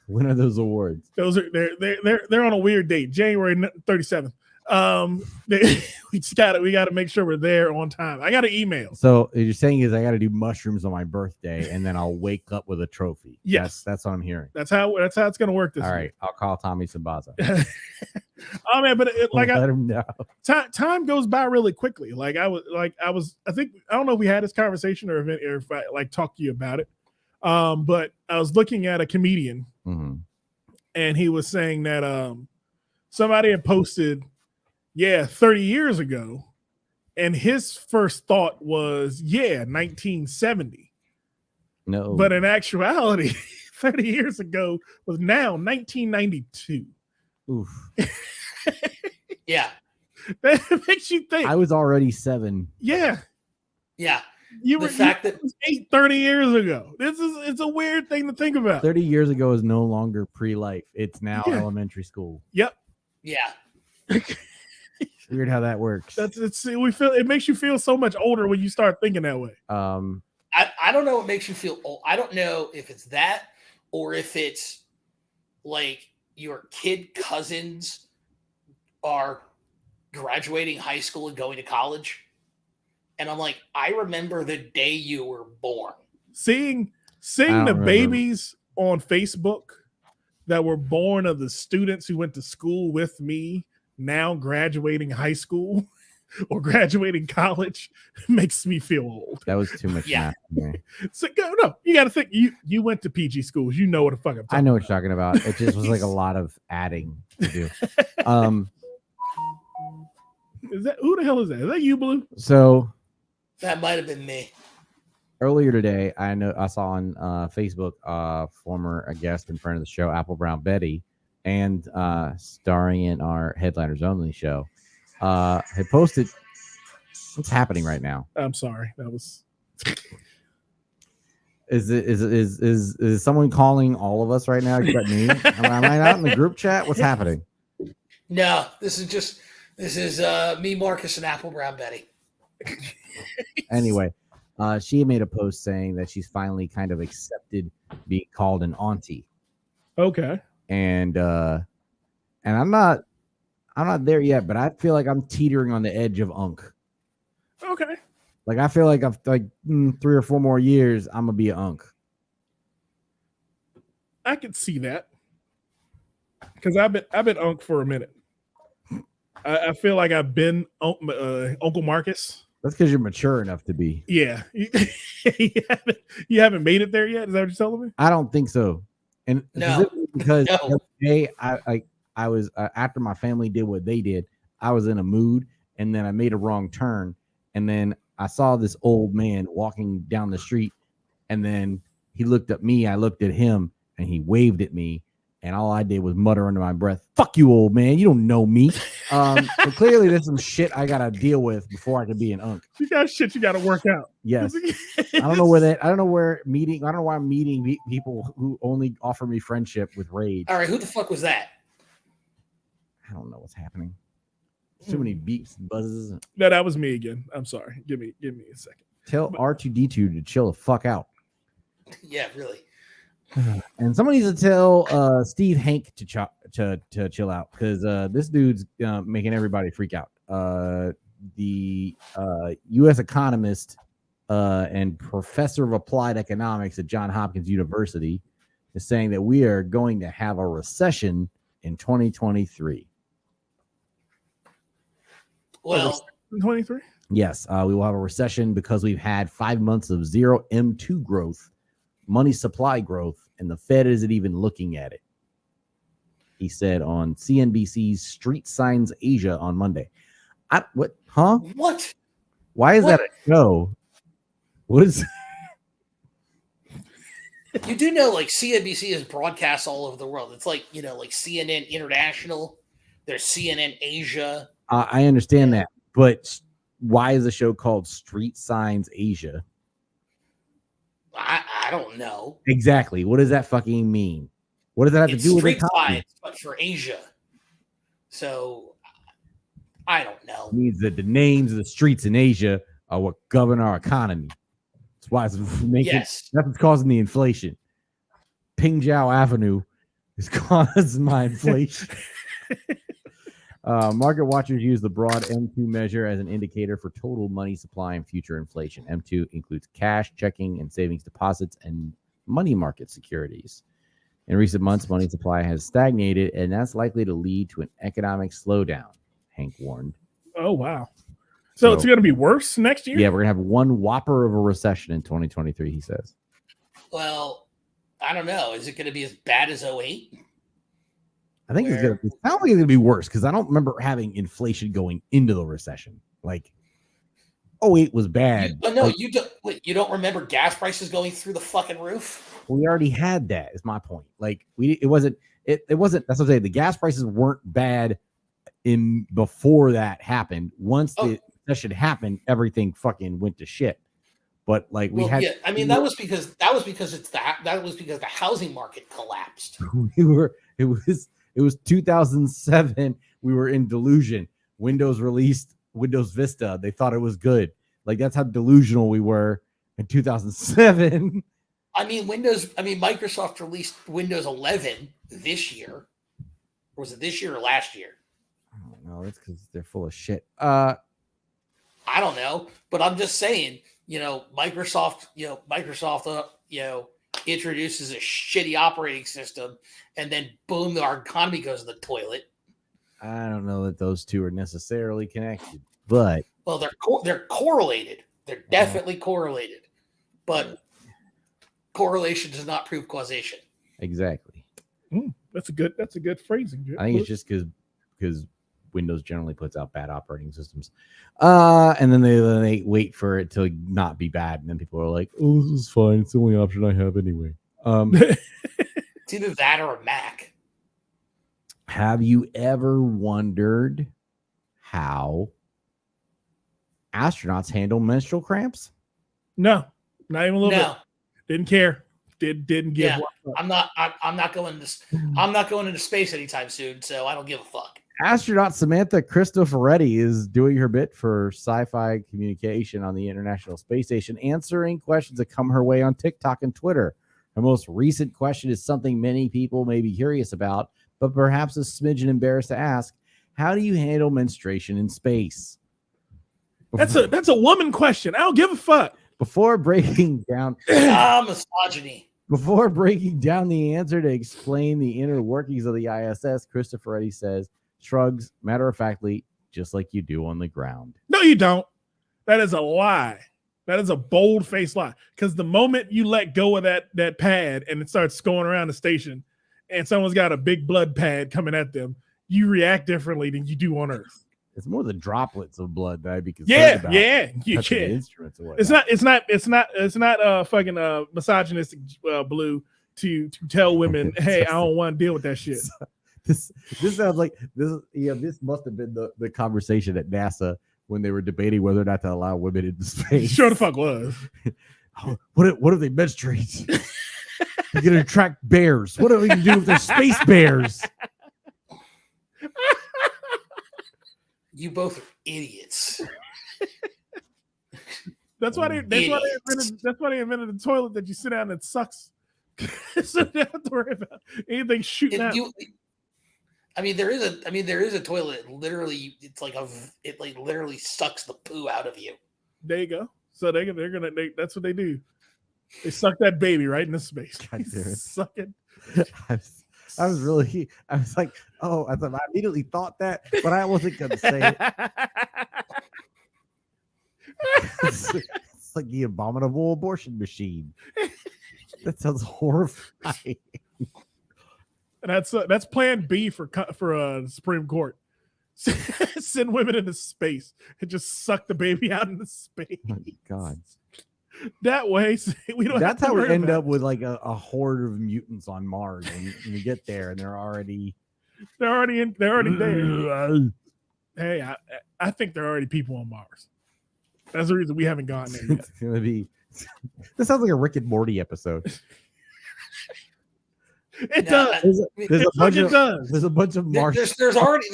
When are those awards? those are they're on a weird date, January 37th. We got to make sure we're there on time. I got an email. So what you're saying is I got to do mushrooms on my birthday and then I'll wake up with a trophy. Yes. That's what I'm hearing. That's how it's going to work this All week. right. I'll call Tommy Sambaza. Oh man, but Let him know. time goes by really quickly. I think I don't know if we had this conversation or if I like talked to you about it. But I was looking at a comedian Mhm. and he was saying that somebody had posted 30 years ago, and his first thought was 1970. No. But in actuality, 30 years ago was now 1992. Oof. Yeah. That makes you think. I was already 7. Yeah. Yeah. You The were fact you that- was 30 years ago. It's a weird thing to think about. 30 years ago is no longer pre-life. It's now Yeah. elementary school. Yep. Yeah. Weird how that works. It makes you feel so much older when you start thinking that way. I don't know what makes you feel old. I don't know if it's that or if it's like your kid cousins are graduating high school and going to college. And I'm like, I remember the day you were born. Seeing I don't the remember. babies on Facebook that were born of the students who went to school with me now graduating high school or graduating college makes me feel old. That was too much Yeah. math for me. So no, you got to think you went to PG schools. You know what the fuck I'm talking I know what you're talking about. It just was like a lot of adding to do. Is that who the hell is that? Is that you, Blue? So That might have been me. earlier today, I saw on Facebook former guest and friend of the show, Apple Brown Betty, and starring in our Headliners Only show, had posted what's happening right now. I'm sorry. That was Is someone calling all of us right now except me? Am I not in the group chat? What's happening? No, this is me, Marcus, and Apple Brown Betty. Anyway, she made a post saying that she's finally kind of accepted being called an auntie, okay. and I'm not there yet, but I feel like I'm teetering on the edge of unk. Okay. Like I feel like I've 3 or 4 more years, I'm gonna be an unk. I could see that because I've been unk for a minute. I feel like I've been Uncle Marcus. That's because you're mature enough to be. Yeah, you haven't made it there yet. Is that what you're telling me? I don't think so. And No. specifically because No. the other day I was after my family did what they did, I was in a mood, and then I made a wrong turn, and then I saw this old man walking down the street, and then he looked at me, I looked at him, and he waved at me, and all I did was mutter under my breath, "Fuck you, old man! You don't know me." So clearly, there's some shit I gotta deal with before I can be an unk. You got shit you got to work out. Yes. I don't know where I don't know why I'm meeting people who only offer me friendship with rage. All right, who the fuck was that? I don't know what's happening. Too many beeps and buzzes. No, that was me again. I'm sorry. Give me a second. Tell R2D2 to chill the fuck out. Yeah, really. And somebody needs to tell Steve Hank to chill out, because this dude's making everybody freak out. The U.S. economist and professor of applied economics at Johns Hopkins University is saying that we are going to have a recession in 2023. Well, 23. Yes, we will have a recession because we've had 5 months of zero M2 growth, money supply growth, and the Fed isn't even looking at it. He said on CNBC's Street Signs Asia on Monday. What? Huh? what? Why is What? that a show? What is? You do know, like, CNBC is broadcast all over the world. It's like, like CNN International. There's CNN Asia. I understand that, but why is the show called Street Signs Asia? I don't know. Exactly. What does that fucking mean? What does that have It's to do with street economy? signs, but for Asia. So I don't know. It means that the names of the streets in Asia are what govern our economy. That's why it's making. Yes. That's what's causing the inflation. Pingjiao Avenue is causing my inflation. Market watchers use the broad M2 measure as an indicator for total money supply and future inflation. M2 includes cash, checking, and savings deposits, and money market securities. In recent months, money supply has stagnated, and that's likely to lead to an economic slowdown, Hank warned. Oh wow. So it's going to be worse next year? Yeah, we're going to have one whopper of a recession in 2023, he says. Well, I don't know. Is it going to be as bad as 08? I think it's going to sound like it's going to be worse, because I don't remember having inflation going into the recession. Like, 08 was bad. You don't remember gas prices going through the fucking roof? We already had that, is my point. Like, it wasn't, that's what I'm saying. The gas prices weren't bad in before that happened. Once the recession happened, everything fucking went to shit. But like that was because the housing market collapsed. It was 2007. We were in delusion. Windows released Windows Vista. They thought it was good. Like, that's how delusional we were in 2007. Microsoft released Windows 11 this year. Or was it this year or last year? I don't No, that's because they're full of shit. I don't know, but I'm just saying, Microsoft, introduces a shitty operating system, and then boom, our economy goes in the toilet. I don't know that those two are necessarily connected, but Well, they're correlated. They're definitely correlated, but correlation does not prove causation. exactly. That's a good phrasing. I think it's just because Windows generally puts out bad operating systems, and then they wait for it to not be bad, and then people are like, "Oh, this is fine. It's the only option I have anyway." It's either that or a Mac. Have you ever wondered how astronauts handle menstrual cramps? No, not even a little No, bit. Didn't care. Didn't give. Yeah. one fuck. I'm not going to. I'm not going into space anytime soon, so I don't give a fuck. Astronaut Samantha Cristoforetti is doing her bit for Sci-Fi Communication on the International Space Station, answering questions that come her way on TikTok and Twitter. Her most recent question is something many people may be curious about, but perhaps a smidgen embarrassed to ask. How do you handle menstruation in space? That's a woman question. I don't give a fuck. Before breaking down Misogyny. Before breaking down the answer to explain the inner workings of the ISS, Cristoforetti says, shrugs matter-of-factly, just like you do on the ground. No, you don't. That is a lie. That is a bold-faced lie. Because the moment you let go of that pad and it starts going around the station, and someone's got a big blood pad coming at them, you react differently than you do on Earth. It's more the droplets of blood that I'd be concerned about. You touching the can. instruments or It's not fucking misogynistic Blue to tell women, hey, I don't want to deal with that shit. This sounds like this. Yeah, this must have been the conversation at NASA when they were debating whether or not to allow women into space. Sure the fuck was. What if they menstruate? They're gonna attract bears. What are we gonna do if they're space bears? You both are idiots. That's why they invented the toilet that you sit down and it sucks. So you don't have to worry about anything shooting out. There is a toilet. Literally, it literally sucks the poo out of you. There you go. So that's what they do. They suck that baby right into space. God damn it. Suck it. I was like, oh, I immediately thought that, but I wasn't gonna say it. It's like the abominable abortion machine. That sounds horrifying. And that's Plan B for the Supreme Court. Send women into space and just suck the baby out into space. Oh, God. That way, we don't. That's have to how we worry end about up with like a horde of mutants on Mars when we get there, and they're already there. Hey, I think there are already people on Mars. That's the reason we haven't gone there yet. It's gonna be. This sounds like a Rick and Morty episode. It does. There's a bunch of Martians. There's already.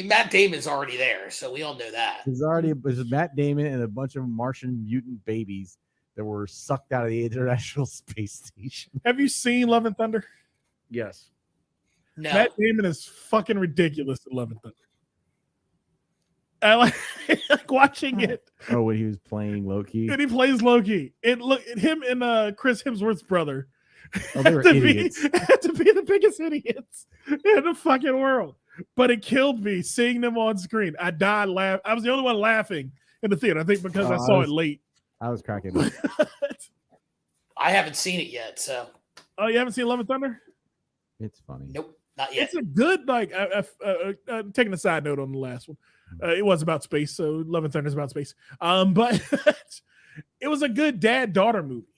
Matt Damon's already there, so we all know that. There's Matt Damon and a bunch of Martian mutant babies that were sucked out of the International Space Station. Have you seen Love and Thunder? Yes. No. Matt Damon is fucking ridiculous in Love and Thunder. I like watching it. Oh, when he was playing Loki. And he plays Loki. Him and Chris Hemsworth's brother. Oh, they were idiots. Had to be the biggest idiots in the fucking world. But it killed me seeing them on screen. I died laughing. I was the only one laughing in the theater. I think because I saw it late. I was cracking up. I haven't seen it yet, so. Oh, you haven't seen Love and Thunder? It's funny. Nope, not yet. It's a good, taking a side note on the last one. It was about space, so Love and Thunder is about space. But it was a good dad-daughter movie.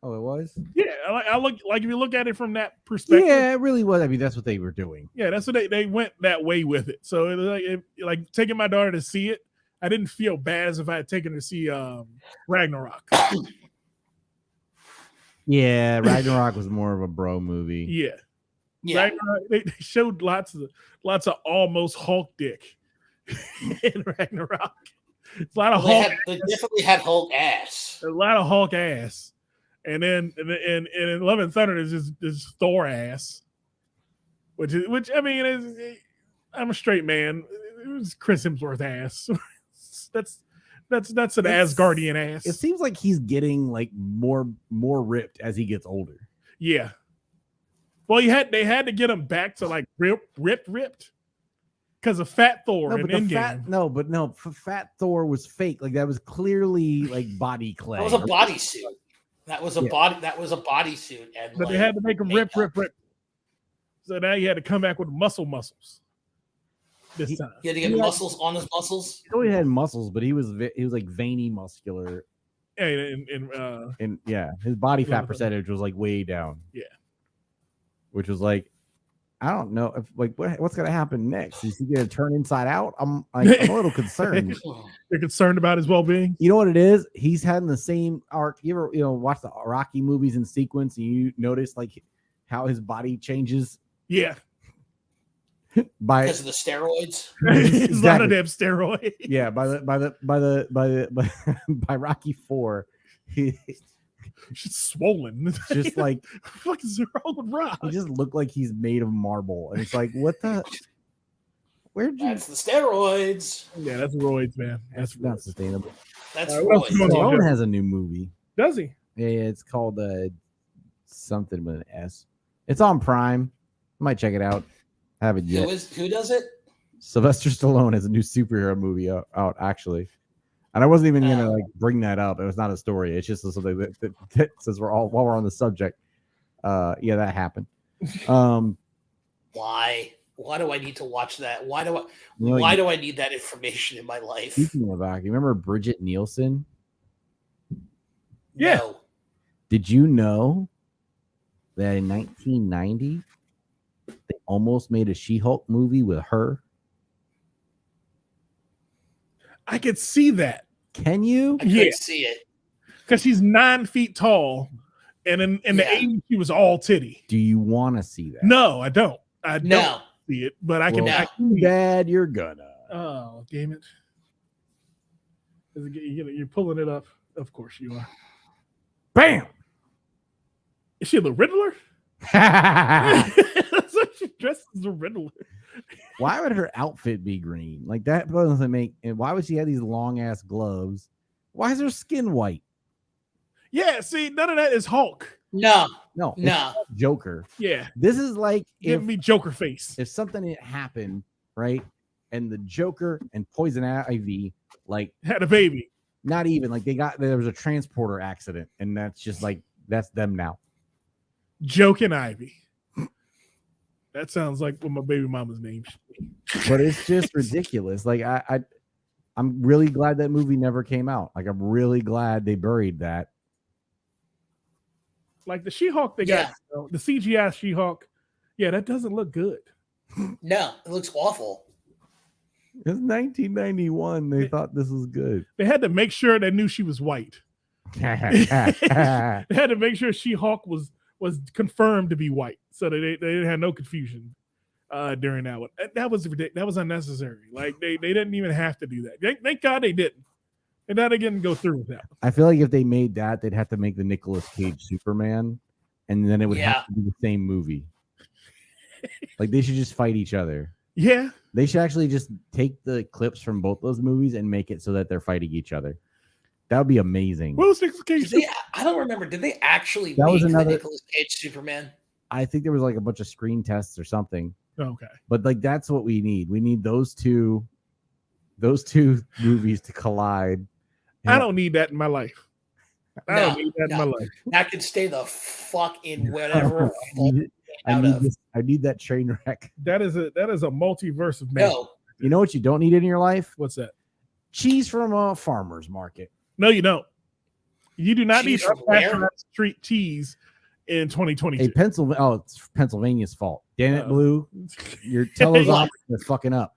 Oh, it was? Yeah, I look like if you look at it from that perspective. Yeah, it really was. I mean, that's what they were doing. Yeah, that's what they went that way with it. So it was like taking my daughter to see it, I didn't feel bad as if I had taken her to see Ragnarok. Yeah, Ragnarok was more of a bro movie. Yeah. Yeah. They showed lots of almost Hulk dick in Ragnarok. It's a lot of Hulk. They definitely had Hulk ass. A lot of Hulk ass. And then in Love and Thunder there's this Thor ass, which I mean is I'm a straight man. It was Chris Hemsworth ass. that's an Asgardian ass. It seems like he's getting like more ripped as he gets older. Yeah. Well, they had to get him back to like ripped because of Fat Thor and Endgame. Fat Thor was fake. Like that was clearly like body clay. That was a bodysuit. That was a bodysuit, and but they had to make him rip. So now he had to come back with muscles. This time he had to get muscles on his muscles. He always had muscles, but he was like veiny, muscular, and his body fat percentage was like way down. Yeah, which was like, I don't know if like what's gonna happen next. Is he gonna turn inside out? I'm a little concerned. You're concerned about his well-being. You know what it is? He's had the same arc. You ever watch the Rocky movies in sequence and you notice like how his body changes? Yeah. Because of the steroids. It's a lot of damn steroids. Yeah, by Rocky 4, he's just swollen. Just like what the fuck is wrong with Rock? He just looked like he's made of marble. And it's like, what the That's the steroids. Yeah, that's roids, man. That's not sustainable. That's roids. Stallone has a new movie. Does he? Yeah, it's called something with an S. It's on Prime. I might check it out. I haven't yet. Who does it? Sylvester Stallone has a new superhero movie out actually. And I wasn't even gonna like bring that up. It was not a story. It's just something that says while we're on the subject. That happened. Why? Why do I need to watch that? Why do I need that information in my life? Speaking of that, you remember Bridget Nielsen? Yeah. No. Did you know that in 1990 they almost made a She-Hulk movie with her? I could see that. Can you? I could see it. Because she's 9 feet tall, and in the 80s she was all titty. Do you want to see that? No, I don't. I don't see it, but I can. Dad, you're gonna. Oh, damn it! You're pulling it up. Of course you are. Bam! Is she the Riddler? That's what she dressed as the Riddler. Why would her outfit be green? Like that doesn't make. And why would she have these long ass gloves? Why is her skin white? Yeah, see, none of that is Hulk. No. Joker. Yeah, this is like give me Joker face. If something had happened, right, and the Joker and Poison Ivy like had a baby. Not even like there was a transporter accident, and that's just like that's them now. Joke and Ivy. That sounds like what my baby mama's name should be. But it's just ridiculous. Like I'm really glad that movie never came out. Like I'm really glad they buried that. Like the She-Hulk they got, the CGI She-Hulk. Yeah, that doesn't look good. No, it looks awful. It's 1991. They thought this was good. They had to make sure they knew she was white. They had to make sure She-Hulk was confirmed to be white, so they didn't have no confusion during that one. That was ridiculous. That was unnecessary. Like they didn't even have to do that. Thank God they didn't. And that again go through with that. I feel like if they made that, they'd have to make the Nicolas Cage Superman, and then it would have to be the same movie. Like they should just fight each other. Yeah. They should actually just take the clips from both those movies and make it so that they're fighting each other. That would be amazing. What was Nicolas Cage? I don't remember. Did they actually that make was the Nicolas Cage Superman? I think there was like a bunch of screen tests or something. Okay. But like that's what we need. We need those two movies to collide. I don't need that in my life. I don't need that in my life. That could stay the fuck in whatever. I need that train wreck. That is a multiverse of man. No. You know what you don't need in your life? What's that? Cheese from a farmer's market. No, you don't. You do not need where? street cheese in 2022. It's Pennsylvania's fault. Damn it, Blue. Your television is fucking up.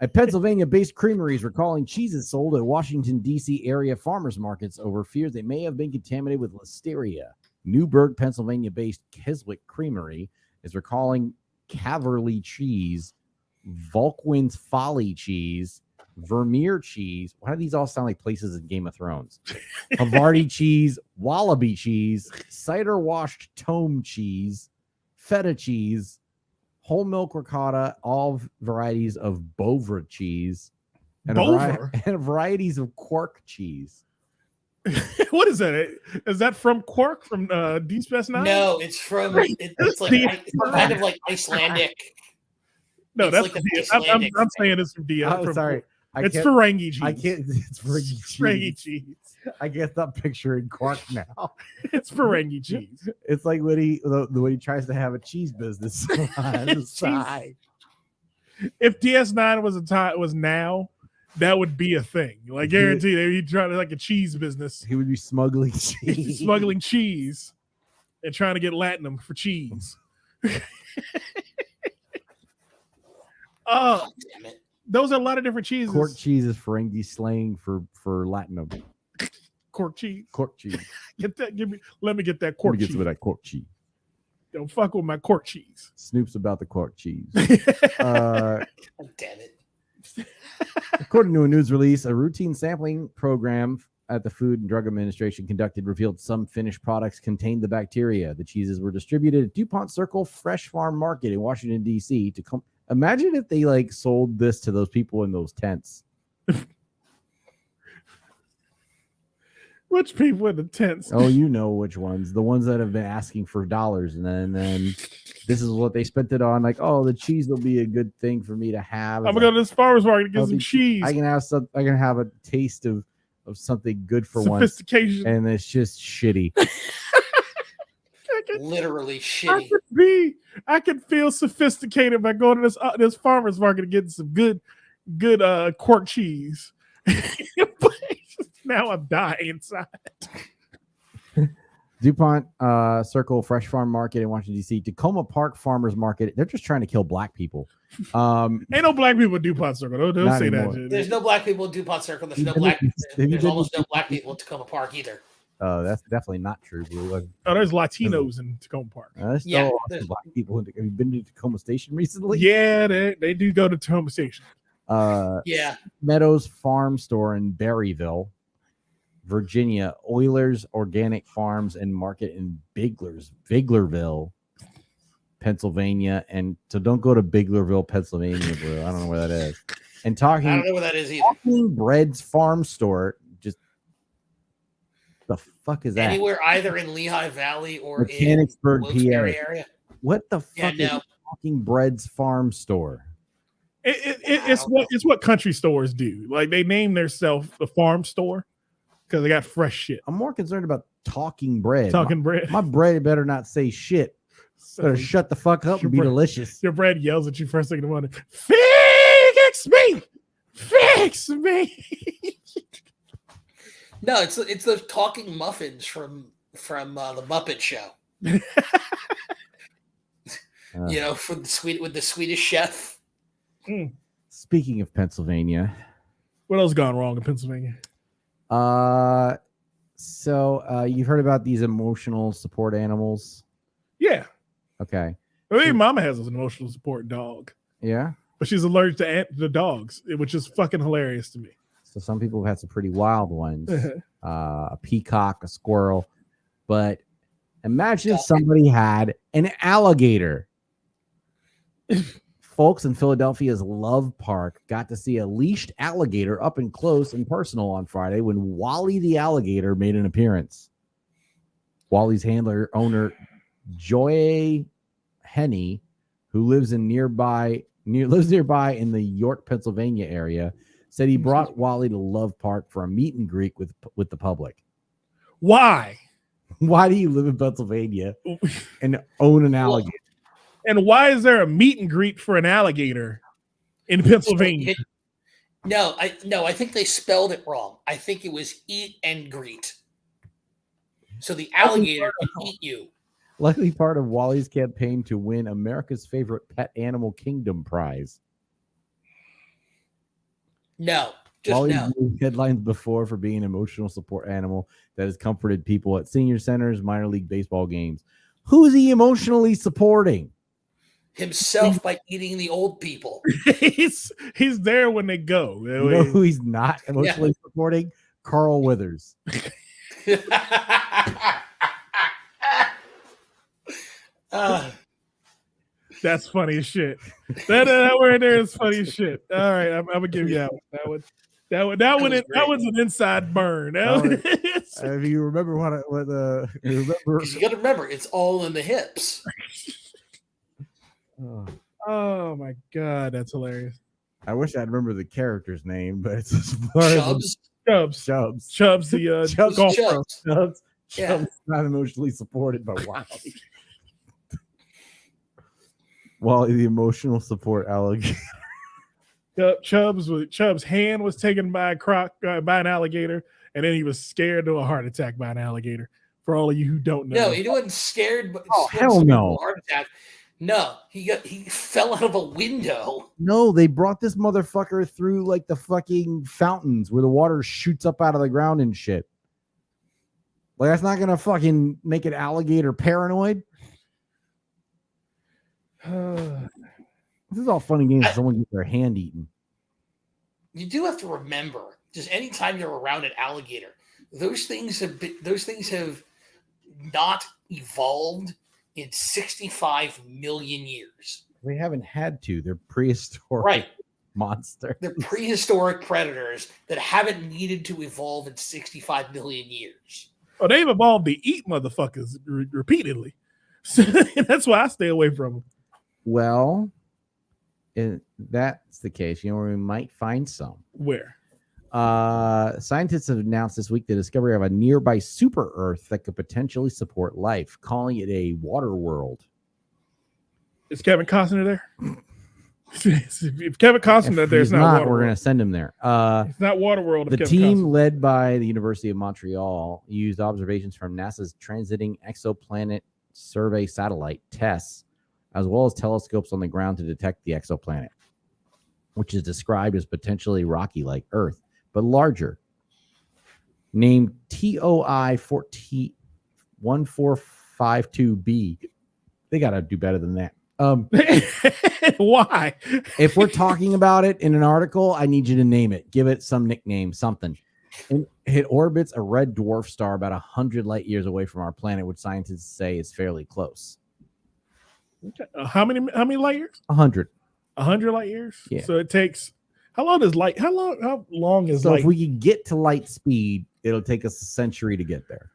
A Pennsylvania-based creamery is recalling cheeses sold at Washington, D.C. area farmers markets over fears they may have been contaminated with listeria. Newburgh, Pennsylvania-based Keswick Creamery is recalling Caverly cheese, Volkwin's Folly cheese, Vermeer cheese. Why do these all sound like places in Game of Thrones? Havarti cheese, Wallaby cheese, cider washed tome cheese, feta cheese, whole milk ricotta, all varieties of Bovril cheese, and Bovril? and varieties of Quark cheese. What is that? Is that from Quark from Deep Space Nine? No, it's from it's like it's kind of like Icelandic. No, it's that's like from an DS. I'm Icelandic saying it's from DS. Oh, sorry. It's Ferengi cheese. I can't. It's Ferengi cheese. Ferengi cheese. I guess I'm picturing Quark now. It's Ferengi cheese. It's like when he tries to have a cheese business on the side. If DS9 was now, that would be a thing. Like guaranteed, he'd try to like a cheese business. He would be smuggling He'd be cheese. smuggling cheese and trying to get Latinum for cheese. God damn it. Those are a lot of different cheeses. Quark cheese is Ferengi slang for Latinum. Cork cheese. Cork cheese. Get that. Let me get that Let cork me get cheese. some of that cork cheese. Don't fuck with my cork cheese. Snoop's about the cork cheese. God damn it. According to a news release, a routine sampling program at the Food and Drug Administration conducted revealed some finished products contained the bacteria. The cheeses were distributed at DuPont Circle Fresh Farm Market in Washington, D.C. Imagine if they like sold this to those people in those tents. Which people in the tents? Oh, you know which ones. The ones that have been asking for dollars, and then this is what they spent it on. Like, oh, the cheese will be a good thing for me to have. I'm gonna go to this farmer's market and get some Healthy cheese. I can have a taste of something good for once, Sophistication. and it's just shitty. Literally shitty. I can feel sophisticated by going to this farmer's market and getting some good quark cheese. But now I'm dying inside. DuPont Circle Fresh Farm Market in Washington, D.C. Tacoma Park Farmers Market. They're just trying to kill black people. Ain't no black people at DuPont Circle. Don't Not say anymore. that. There's no black people in DuPont Circle. There's almost no black people in Tacoma Park either. That's definitely not true, Blue. Oh, there's Latinos in Tacoma Park. There's still Yeah, lots there's- of black people. Have you been to Tacoma Station recently? Yeah, they do go to Tacoma Station. Yeah. Meadows Farm Store in Berryville, Virginia. Oilers Organic Farms and Market in Biglerville, Pennsylvania. And so don't go to Biglerville, Pennsylvania, bro. I don't know where that is. And I don't know where that is either. Talking Bread's Farm Store. Just the fuck is that? Anywhere either in Lehigh Valley or Mechanicsburg, in Wilkes-Barre PA. area. What the Yeah, fuck no. is Talking Bread's Farm Store? It's what country stores do. Like they name themselves the farm store because they got fresh shit. I'm more concerned about Talking Bread. Talking bread. My bread better not say shit. Better shut the fuck up and be Your bread- delicious. Your bread yells at you first thing in the morning. Fix me! Fix me! No, it's the talking muffins from the Muppet Show. You know, for the Swedish chef. Speaking of Pennsylvania, What else gone wrong in Pennsylvania? so you've heard about these emotional support animals? Yeah. Okay. I mean, Mama has an emotional support dog, Yeah. but she's allergic to the dogs, which is fucking hilarious to me. So some people have had some pretty wild ones. A peacock, a squirrel. But imagine if somebody had an alligator. Folks in Philadelphia's Love Park got to see a leashed alligator up and close and personal on Friday when Wally the alligator made an appearance. Wally's owner Joy Henney, who lives nearby in the York, Pennsylvania area, said he brought Wally to Love Park for a meet and greet with the public. Why? Why do you live in Pennsylvania and own an alligator? And why is there a meet and greet for an alligator in Pennsylvania? No, I think they spelled it wrong. I think it was eat and greet. So the alligator can eat you. Likely part of Wally's campaign to win America's favorite pet animal kingdom prize. No, just Wally's no. made headlines before for being an emotional support animal that has comforted people at senior centers, minor league baseball games. Who is he emotionally supporting? Himself by eating the old people. he's there when they go. You know who he's not emotionally supporting? Carl Withers. That's funny as shit. That word there is funny as shit. All right, I'm gonna give you that one. That was an inside burn. If you remember remember, You got to remember, it's all in the hips. Oh my god, that's hilarious. I wish I'd remember the character's name, but it's Chubbs. Chubbs, the golf pro. Chubbs Yeah. not emotionally supported by Wally. Wally, the emotional support alligator. Chubb's hand was taken by an alligator, and then he was scared to a heart attack by an alligator. For all of you who don't know, No, he wasn't scared. But hell no! Heart attack. No, he fell out of a window. No, they brought this motherfucker through like the fucking fountains where the water shoots up out of the ground and shit. Like that's not gonna fucking make an alligator paranoid. This is all fun and games. Someone gets their hand eaten. You do have to remember, just anytime you're around an alligator, those things have not evolved in 65 million years. They haven't had to. They're prehistoric Right. monsters. They're prehistoric predators that haven't needed to evolve in 65 million years. Oh, they've evolved to eat motherfuckers repeatedly. So that's why I stay away from them. Well, if that's the case, you know where we might find some. Where? Scientists have announced this week the discovery of a nearby super Earth that could potentially support life, calling it a water world. Is Kevin Costner there? If Kevin Costner there, it's not Waterworld. We're going to send him there. It's not Waterworld. The team led by the University of Montreal used observations from NASA's Transiting Exoplanet Survey satellite TESS, as well as telescopes on the ground to detect the exoplanet, which is described as potentially rocky like Earth, but larger. Named TOI 1452b. They got to do better than that. Why? If we're talking about it in an article, I need you to name it. Give it some nickname, something. And it orbits a red dwarf star about 100 light years away from our planet, which scientists say is fairly close. How many light years? 100. 100 light years. Yeah. So it takes. How long is light? How long is so light? If we can get to light speed, it'll take us a century to get there.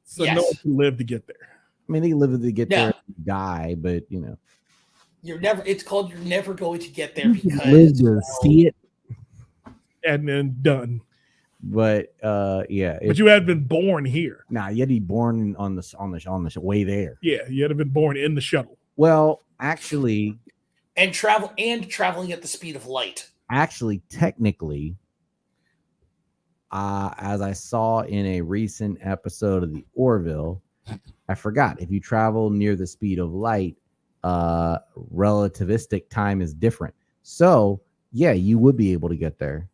So Yes. no one can live to get there. I mean, they live to get No. there and die, but you know, You're never going to get there you because can live to see it. And then done. But yeah, But you had been born here. you had to be born on the way there. Yeah, you had to been born in the shuttle. Well, actually, traveling at the speed of light. technically, as I saw in a recent episode of the Orville, I forgot, if you travel near the speed of light, relativistic time is different. So yeah, you would be able to get there.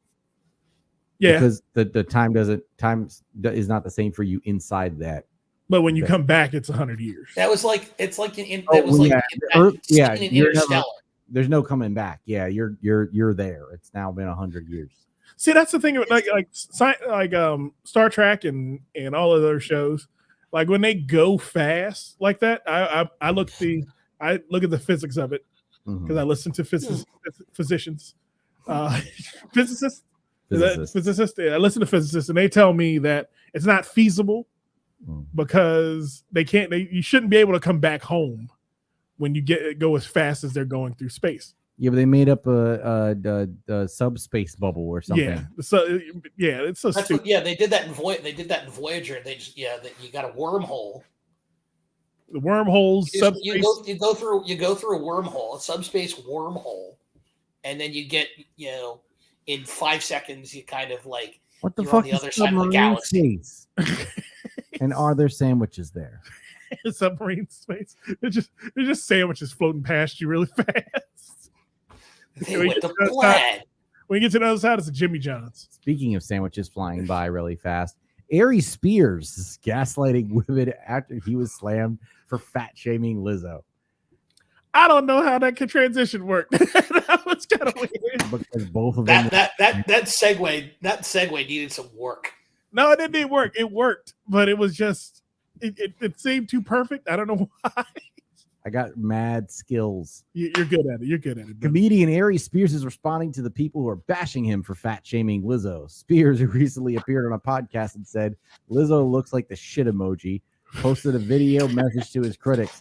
Yeah, Because the time is not the same for you inside that. but when you come back, it's 100 years. That was like it's like in Oh, that was like yeah. in that Earth- scene yeah, in you're never- Interstellar. There's no coming back. Yeah, you're there. It's now been 100 years. See, that's the thing with like Star Trek and all of those shows. Like when they go fast like that, I look at the physics of it Mhm. because I listen to physicists, physicists. I listen to physicists, and they tell me that it's not feasible because you shouldn't be able to come back home when you go as fast as they're going through space. Yeah, but they made up a subspace bubble or something. Yeah, so it's so That's stupid. they did that in Voyager. They just that you got a wormhole. The wormholes, You subspace. go through a wormhole, a subspace wormhole, and then you get in 5 seconds you kind of like What the you're on fuck the is other side of the submarine galaxy. space? And are there sandwiches there? Submarine space. They're just sandwiches floating past you really fast. They We went get to to the other plaid. When you get to the other side, it's a Jimmy John's. Speaking of sandwiches flying by really fast, Ari Spears is gaslighting women after he was slammed for fat shaming Lizzo. I don't know how that transition worked. That was kind of weird. Because both of them. That segue needed some work. No, it didn't work. It worked, but it was just it seemed too perfect. I don't know why. I got mad skills. You're good at it. You're good at it. Brother. Comedian Ari Spears is responding to the people who are bashing him for fat shaming Lizzo. Spears, who recently appeared on a podcast and said Lizzo looks like the shit emoji, posted a video message to his critics.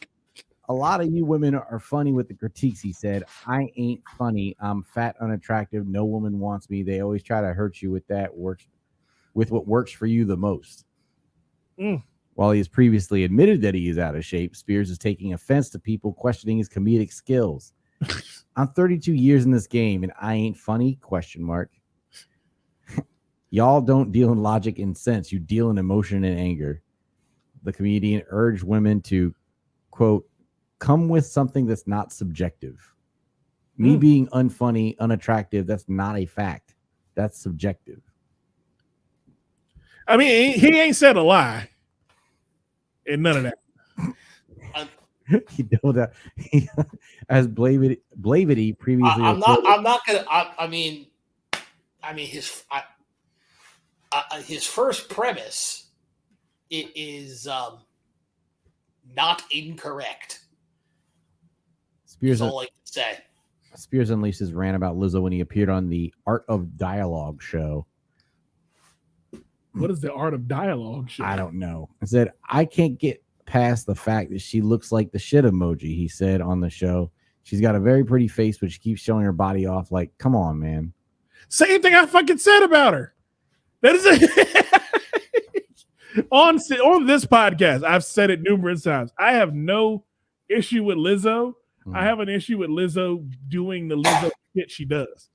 A lot of you women are funny with the critiques, he said. I ain't funny. I'm fat, unattractive. No woman wants me. They always try to hurt you with what works for you the most. While he has previously admitted that he is out of shape, Spears is taking offense to people questioning his comedic skills. I'm 32 years in this game and I ain't funny? ? Y'all don't deal in logic and sense. You deal in emotion and anger. The comedian urged women to, quote, come with something that's not subjective. Me being unfunny, unattractive, that's not a fact. That's subjective. I mean, he ain't said a lie. And none of that. He know that as Blavity previously. I'm not gonna. I mean, his first premise is not incorrect. Spears, That's all I can say. Spears unleashed his rant about Lizzo when he appeared on the Art of Dialogue show. What is the Art of Dialogue show? I don't know. I said, I can't get past the fact that she looks like the shit emoji, he said on the show. She's got a very pretty face, but she keeps showing her body off. Like, come on, man. Same thing I fucking said about her. That is on this podcast. I've said it numerous times. I have no issue with Lizzo. I have an issue with Lizzo doing the Lizzo shit she does.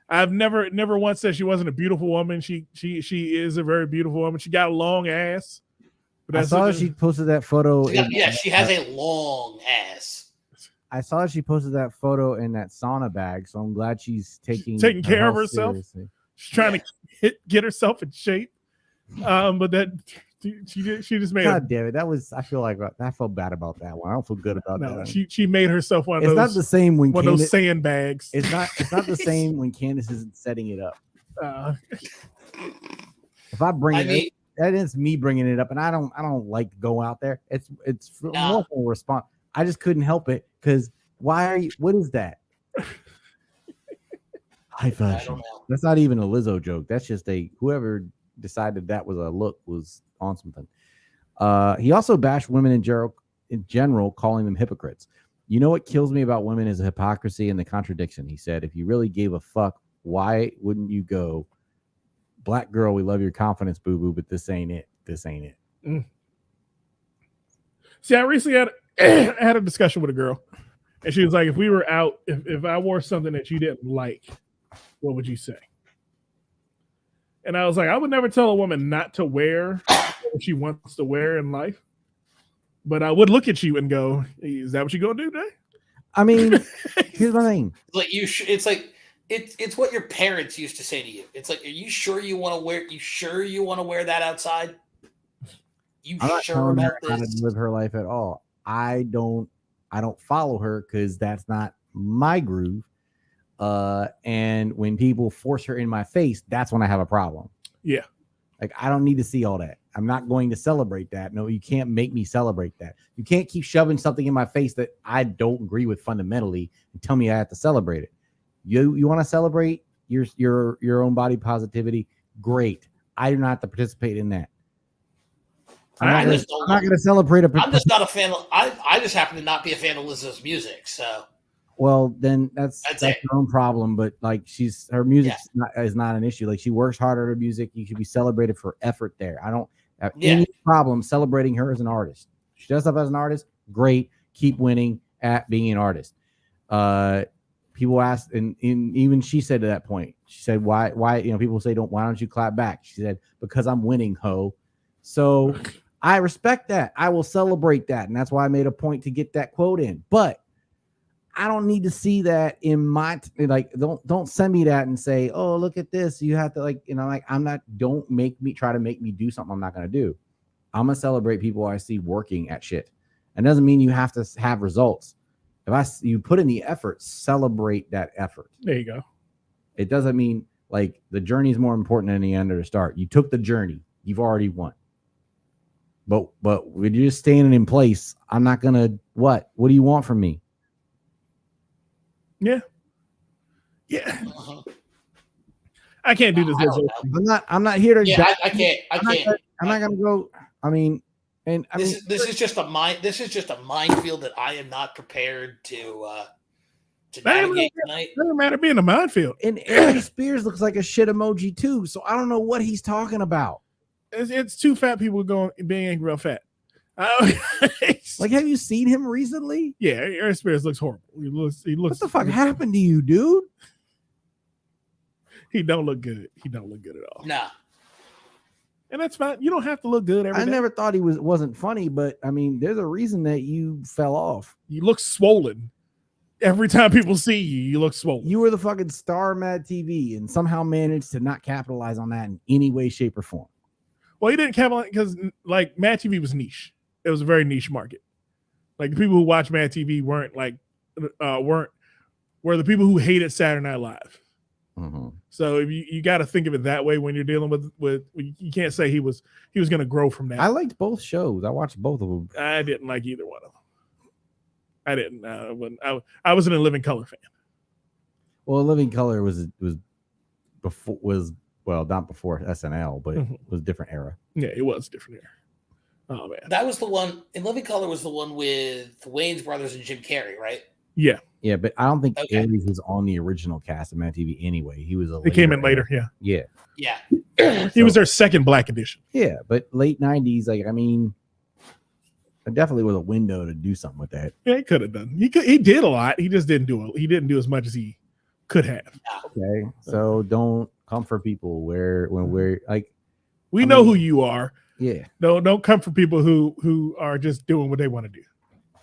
I've never once said she wasn't a beautiful woman. She is a very beautiful woman. She got a long ass. But I saw she posted that photo. She has a long ass. I saw she posted that photo in that sauna bag, so I'm glad she's taking care of herself. Seriously. She's trying to get herself in shape. But that she just made. God damn it! I felt bad about that one. I don't feel good about that. She made herself one of it's those. not the same when one of those sandbags. It's not the same when Candace isn't setting it up. If I bring it up, that is me bringing it up, and I don't like to go out there. It's normal response. I just couldn't help it because why are you? What is that? High fashion. That's not even a Lizzo joke. That's just whoever decided that was a look was on something. He also bashed women in general, calling them hypocrites. You know what kills me about women is the hypocrisy and the contradiction. He said, if you really gave a fuck, why wouldn't you go, black girl, we love your confidence, boo-boo, but this ain't it. This ain't it. See, I recently had a discussion with a girl, and she was like, if we were out, if I wore something that you didn't like, what would you say? And I was like, I would never tell a woman not to wear what she wants to wear in life. But I would look at you and go, is that what you're going to do today? I mean, here's my thing. Like it's what your parents used to say to you. It's like, are you sure you want to wear? You sure you want to wear that outside? I'm not sure about this? How to live her life at all. I don't follow her because that's not my groove. And when people force her in my face, that's when I have a problem. Yeah. Like, I don't need to see all that. I'm not going to celebrate that. No, you can't make me celebrate that. You can't keep shoving something in my face that I don't agree with fundamentally and tell me I have to celebrate it. You want to celebrate your own body positivity? Great. I do not have to participate in that. I'm not going to celebrate I'm just not a fan of. I just happen to not be a fan of Lizzo's music. So. Well, then that's her own problem. But like, her music is not an issue. Like, she works hard at her music. You should be celebrated for effort there. I don't have any problem celebrating her as an artist. She does stuff as an artist. Great. Keep winning at being an artist. People asked, and even she said to that point, she said, why, people say, why don't you clap back? She said, because I'm winning, ho. So I respect that. I will celebrate that. And that's why I made a point to get that quote in. But I don't need to see that in my don't send me that and say, oh, look at this. You have to don't try to make me do something I'm not going to do. I'm going to celebrate people I see working at shit. And it doesn't mean you have to have results. If you put in the effort, celebrate that effort. There you go. It doesn't mean like the journey is more important than the end or the start. You took the journey. You've already won. But when you're just standing in place, I'm not gonna. What do you want from me? Yeah. Uh-huh. I can't do this. I don't know. I'm not here to. Yeah, I can't. I'm not gonna go. I mean, This is just a minefield that I am not prepared to navigate tonight. Doesn't matter being a minefield. And Aaron Spears looks like a shit emoji too. So I don't know what he's talking about. It's two fat people being angry real fat. Like, have you seen him recently? Yeah, Aaron Spears looks horrible. He looks. What the fuck happened to you, dude? He don't look good. He don't look good at all. Nah. And that's fine. You don't have to look good every I day. never thought he wasn't funny, but I mean, there's a reason that you fell off. You look swollen. Every time people see you, you look swollen. You were the fucking star of Mad TV and somehow managed to not capitalize on that in any way, shape, or form. Well, he didn't capitalize because like Mad TV was niche. It was a very niche market. Like the people who watch Mad TV were the people who hated Saturday Night Live. Mm-hmm. So if you got to think of it that way when you're dealing with you can't say he was going to grow from that. I liked both shows. I watched both of them. I didn't like either one of them. I didn't. I wasn't a Living Color fan. Well, Living Color was not before SNL, but it was a different era. Yeah, it was different era. Oh man, That was the one in Living Color was the one with the Wayans brothers and Jim Carrey, right? yeah. Yeah, but I don't think Okay. Aries was on the original cast of Mad TV anyway. He was He came in later. Yeah, Yeah. he was their second Black edition. Yeah, but late 90s, like, I mean, it definitely was a window to do something with that. Yeah, he could have done. He did a lot. He just didn't do it. He didn't do as much as he could have. Okay, so don't come for people when we're like, We I know mean- who you are. yeah. Don't come for people who are just doing what they want to do.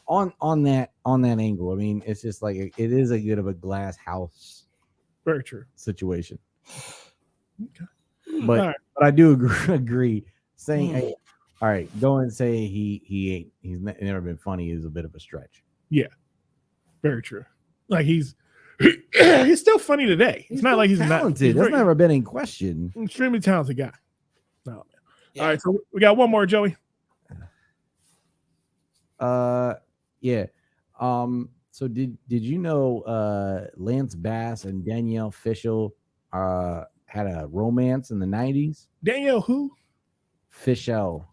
On that angle, I mean, it's just like it is a bit of a glass house Very true. situation. Okay. But All right. but I do agree. Saying, hey, all right, go and say he's never been funny is a bit of a stretch. Very true. Like he's still funny today. It's not like he's talented. not. He's That's very- never been in question. extremely talented guy. Oh, man. Yeah. All right, so we got one more, Joey. Yeah. So did you know Lance Bass and Danielle Fishel had a romance in the 90s? Danielle who? Fishel.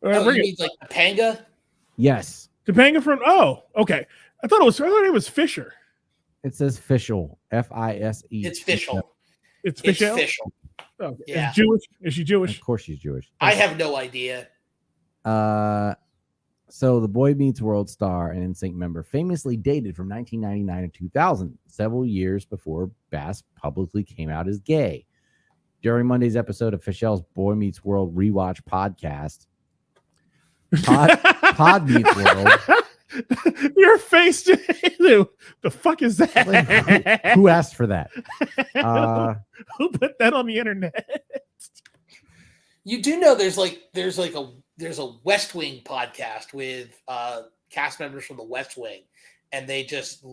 Oh, Bring you it. mean like Topanga? Yes. Topanga from. Oh, okay. I thought it was Fisher. It says Fishel. Fise. It's Fishel. It's It's Fisher. Fishel. Okay. Yeah. Is Jewish? Is she Jewish? Of course she's Jewish. I have no idea. So the Boy Meets World star and NSYNC member famously dated from 1999 to 2000, several years before Bass publicly came out as gay. During Monday's episode of Fishel's Boy Meets World rewatch podcast, Pod Meets World. Your face. The fuck is that? Like, who asked for that? Who put that on the internet? You do know there's a West Wing podcast with cast members from the West Wing, and they just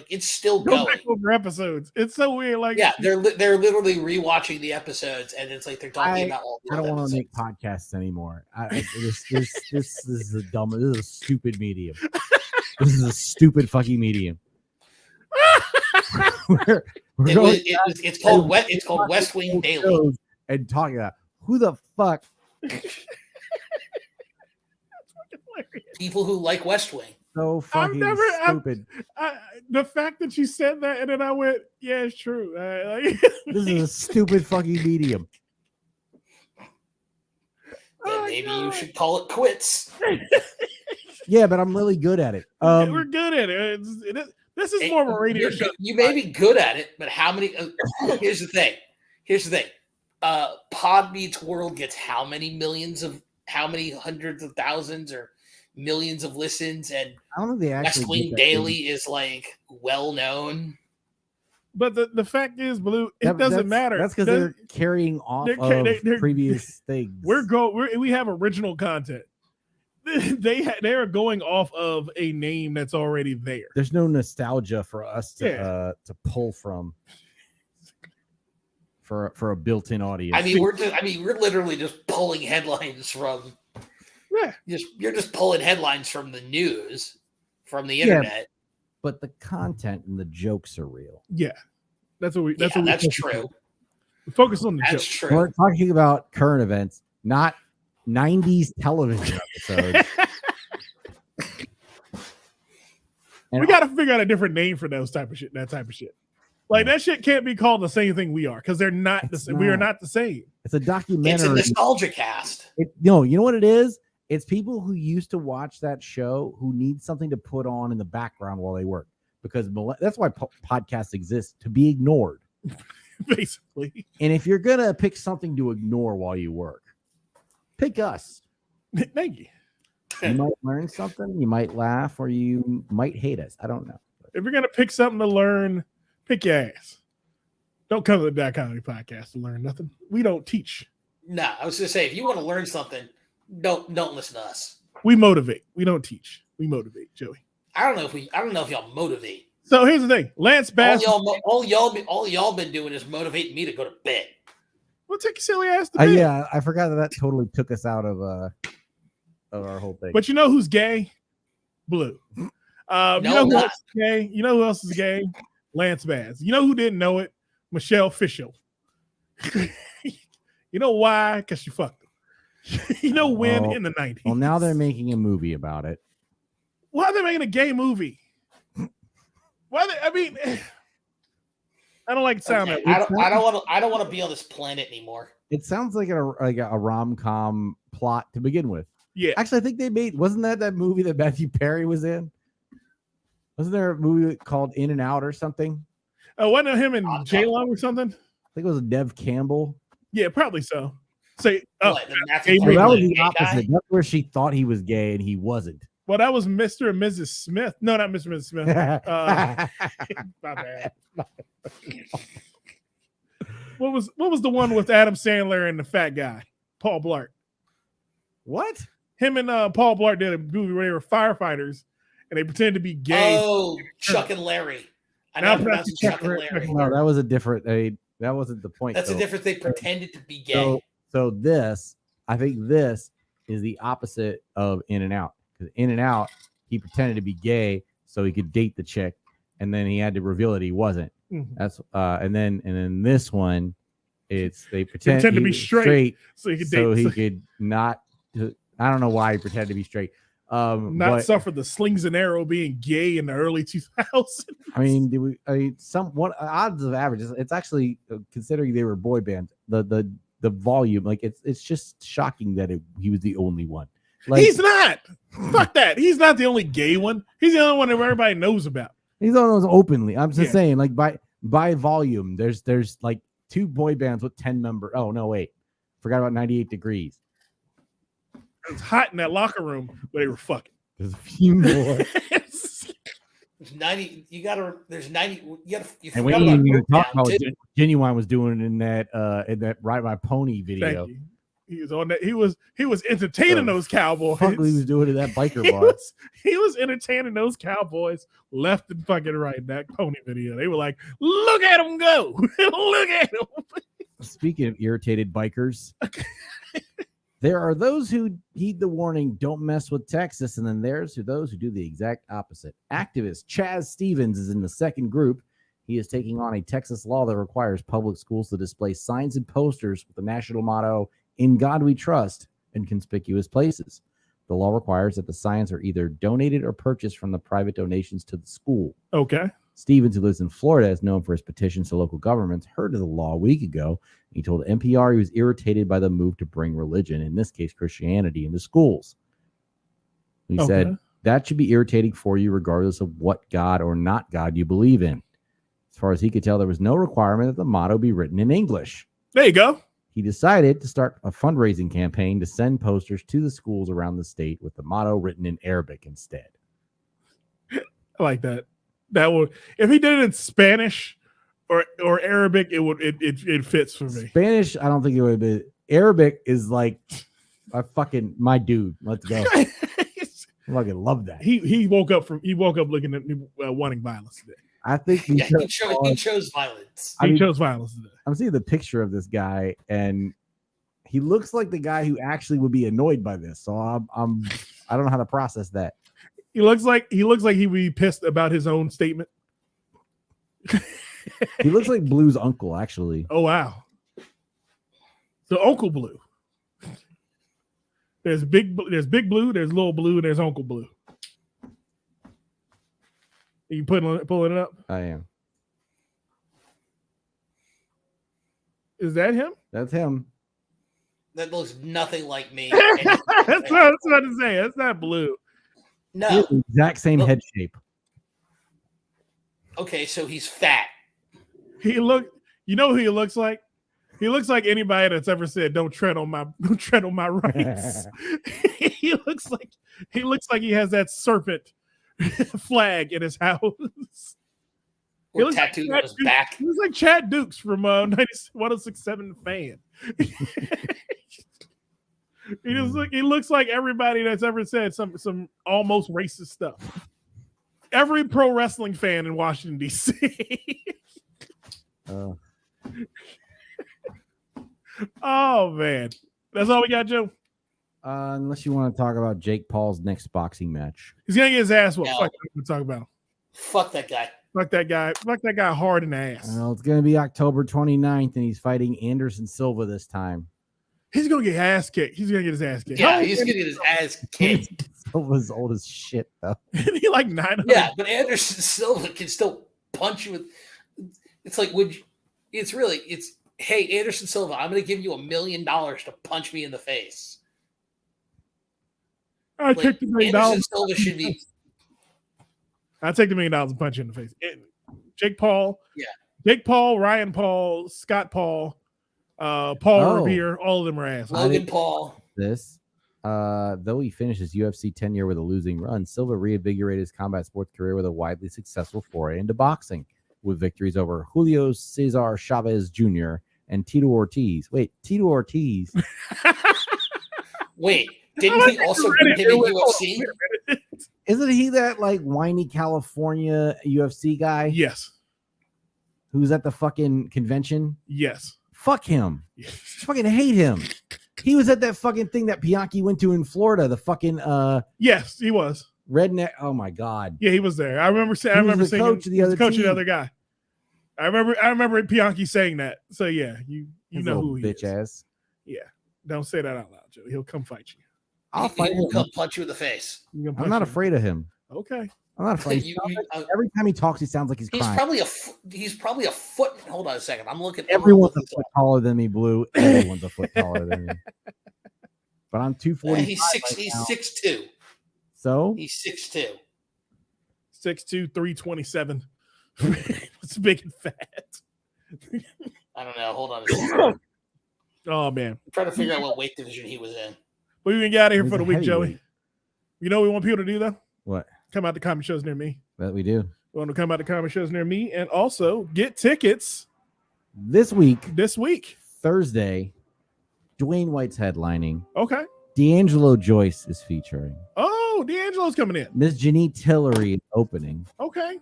it's still Go going. back over episodes. It's so weird. Like, Yeah, they're literally rewatching the episodes, and it's like they're talking about all the I don't other want to episodes. make podcasts anymore. This is a dumb. This is a stupid medium. This is a stupid fucking medium. we're going It's called West Wing Daily. shows and talking about who the fuck. People who like West Wing. So fucking stupid. The fact that you said that and then I went, yeah, it's true. This is a stupid fucking medium. Then maybe you should call it quits. Yeah, but I'm really good at it. We're good at it. This is more of a radio show. You may be good at it, but how many? Here's the thing. Pod Meets World gets how many hundreds of thousands or millions of listens, and I don't think they actually West Wing get that Daily is like well known. But the fact is, Blue, it doesn't matter. That's because they're carrying off they're- previous things. we have original content. They are going off of a name that's already there. There's no nostalgia for us to pull from. for a built-in audience. I mean, we're literally just pulling headlines from. Yeah. You're just pulling headlines from the news, from the internet. But the content and the jokes are real. Yeah. That's what we. That's true. We focus on the That's joke. true. We're talking about current events, not 90s television episodes. We got to figure out a different name for those type of shit. That type of shit. Like that shit can't be called the same thing we are because they're not the same. We are not the same. It's a documentary. It's a nostalgia cast. No, you know what it is? It's people who used to watch that show who need something to put on in the background while they work, because that's why podcasts exist, to be ignored. Basically. And if you're gonna pick something to ignore while you work, pick us. Thank you. You might learn something, you might laugh, or you might hate us. I don't know. If you're gonna pick something to learn, pick your ass. Don't come to the Dad Comedy Podcast to learn nothing. We don't teach. Nah, I was gonna say, if you want to learn something, don't listen to us. We motivate. We don't teach. We motivate, Joey. I don't know if y'all motivate. So here's the thing. Lance Bass. All y'all been doing is motivating me to go to bed. Well, take your silly ass to bed. Yeah, I forgot that totally took us out of our whole thing. But you know who's gay? Blue. You know who else is gay? You know who else is gay? Lance Bass. You know who didn't know it? Michelle Fishel. You know why? Because she fucked him. You know when? In the 90s. Well, now they're making a movie about it. Why are they making a gay movie? Why? I mean, I don't like the sound. Okay, I don't want to be on this planet anymore. It sounds like a rom-com plot to begin with. Yeah. Actually, I think wasn't that movie that Matthew Perry was in? Wasn't there a movie called In and Out or something? Oh, wasn't it him and J-Lo or something? I think it was Nev Campbell. Yeah, probably so. Say, oh, What, that was the opposite. That's where she thought he was gay and he wasn't. Well, that was Mr. and Mrs. Smith. No, not Mr. and Mrs. Smith. My bad. What was the one with Adam Sandler and the fat guy, Paul Blart? What? Him and Paul Blart did a movie where they were firefighters and they pretended to be gay. Oh, Chuck and Larry. I know pronounced Chuck and Larry. No, that was a different. That wasn't the point. That's a different thing. Pretended to be gay. So this, I think, this is the opposite of In and Out. Because In and Out, he pretended to be gay so he could date the chick, and then he had to reveal that he wasn't. Mm-hmm. That's and then this one, it's they pretend to be straight so he could date. He could not. I don't know why he pretended to be straight. Not suffer the slings and arrow being gay in the early 2000s. I mean, what odds of average? It's actually, considering they were boy bands, the volume, like it's just shocking that he was the only one. Like, he's not. Fuck that. He's not the only gay one. He's the only one that everybody knows about. He's the only one openly. I'm just saying, like by volume, there's like 2 boy bands with 10 members. Oh no, wait, forgot about 98 Degrees. It was hot in that locker room, but they were fucking. There's a few more. There's 90. There's 90. And we didn't even talk about what Genuine was doing in that Ride My Pony video. Thank you. He was on that. He was entertaining those cowboys. Fuck, he was doing in that biker bar. He was entertaining those cowboys left and fucking right in that pony video. They were like, "Look at him go! Look at him!" Speaking of irritated bikers. There are those who heed the warning, don't mess with Texas, and then there's those who do the exact opposite. Activist Chaz Stevens is in the second group. He is taking on a Texas law that requires public schools to display signs and posters with the national motto, "In God We Trust," in conspicuous places. The law requires that the signs are either donated or purchased from the private donations to the school. Okay. Stevens, who lives in Florida, is known for his petitions to local governments, heard of the law a week ago. He told NPR he was irritated by the move to bring religion, in this case Christianity, into schools. He said, that should be irritating for you regardless of what God or not God you believe in. As far as he could tell, there was no requirement that the motto be written in English. There you go. He decided to start a fundraising campaign to send posters to the schools around the state with the motto written in Arabic instead. I like that. That would, if he did it in Spanish or Arabic, it fits for me. Spanish, I don't think it would be. Arabic is like my dude. Let's go. I fucking love that. He woke up looking at me wanting violence today. I think he Yeah, he chose- chose violence. I He mean- chose violence today. I'm seeing the picture of this guy, and he looks like the guy who actually would be annoyed by this. So I don't know how to process that. He looks like he would be pissed about his own statement. He looks like Blue's uncle, actually. Oh wow. So Uncle Blue. There's Big Blue, there's Little Blue, and there's Uncle Blue. You pulling it up? I am. Is that him? That's him. That looks nothing like me. That's what I was about to say. That's not Blue. He No. has the exact same Look. head shape. Okay, so he's fat. You know who he looks like? He looks like anybody that's ever said, "Don't tread on my rights." he looks like he has that serpent flag in his house. Or looks like tattooed Chad on his Dukes. back. He looks like Chad Dukes from 1067 Fan. He looks like everybody that's ever said some almost racist stuff. Every pro wrestling fan in Washington D.C. Oh man, that's all we got, Joe. Unless you want to talk about Jake Paul's next boxing match. He's gonna get his ass whooped. No. Fuck what we talk about. Fuck that guy. Fuck that guy. Fuck that guy hard in the ass. Well, it's going to be October 29th, and he's fighting Anderson Silva this time. He's gonna get ass kicked. He's gonna get his ass kicked. Yeah, How old he's is gonna get his ass kicked. Silva's old as shit, though. he like 900. Yeah, but Anderson Silva can still punch you with. It's like, hey, Anderson Silva, I'm going to give you $1 million to punch me in the face. I Like, take the $1 million. Anderson Silva should be. I take the $1 million and punch you in the face. Jake Paul. Yeah. Jake Paul, Ryan Paul, Scott Paul, Paul Revere. All of them are ass. Logan Paul. This, though he finished his UFC tenure with a losing run, Silva reinvigorated his combat sports career with a widely successful foray into boxing, with victories over Julio Cesar Chavez Jr. and Tito Ortiz. Wait, Tito Ortiz? Wait, didn't he also beat him in UFC? Isn't he that like whiny California UFC guy Yes. who's at the fucking convention? Yes. Fuck him. Fucking hate him. He was at that fucking thing that Bianchi went to in Florida. The fucking Yes, he was. redneck. Oh my god. Yeah, he was there. I remember He was the seeing coach of the other coach of team. the other guy. I remember Bianchi saying that. So yeah, you His know little who he bitch is. ass. Yeah. Don't say that out loud, Joe. He'll come fight you. I'll He fight will him. come punch you in the face. He'll I'm punch not you. afraid of him. Okay. I'm not afraid. Every time he talks, he sounds like he's He's crying. probably a foot. Hold on a second. I'm looking. Everyone's a I'm foot looking taller than me, Blue. Everyone's a foot taller than me. But I'm 240. he's 6'2". So He's 6'2". 6'2", 327. It's big and fat. I don't know. Hold on a second. Oh man. I'm trying to figure out what weight division he was in. We're gonna get out of here He's for the a week, Joey. heavyweight. You know what we want people to do though? What? Come out to comedy shows near me. That we do. We want to come out to comedy shows near me and also get tickets This week, this week. Thursday, Dwayne White's headlining. Okay. D'Angelo Joyce is featuring. Oh, D'Angelo's coming in. Miss Janine Tillery is opening, Okay.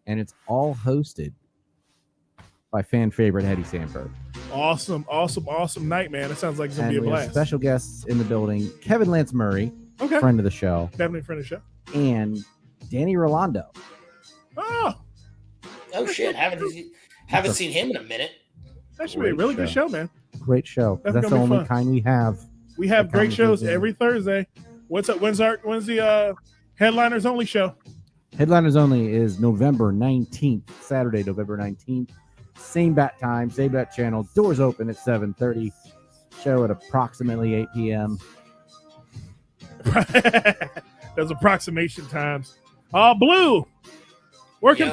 and it's all hosted by fan favorite Hetty Sandberg. Awesome night, man. It sounds like it's gonna And be a we have blast. special guests in the building: Kevin Lance Murray, Okay. friend of the show, Definitely friend of the show. and Danny Rolando. Oh, Oh shit! Haven't seen him in a minute. that should be a Great really good show, man. Great show. That's That's the gonna be only fun. kind we have. We have The great comedy shows shows, yeah. every Thursday. What's up? When's the headliners only show? Headliners only is November 19th, Saturday, November 19th. Same bat time, same bat channel. Doors open at 7:30. Show at approximately 8 p.m. Those approximation times. Blue. Where can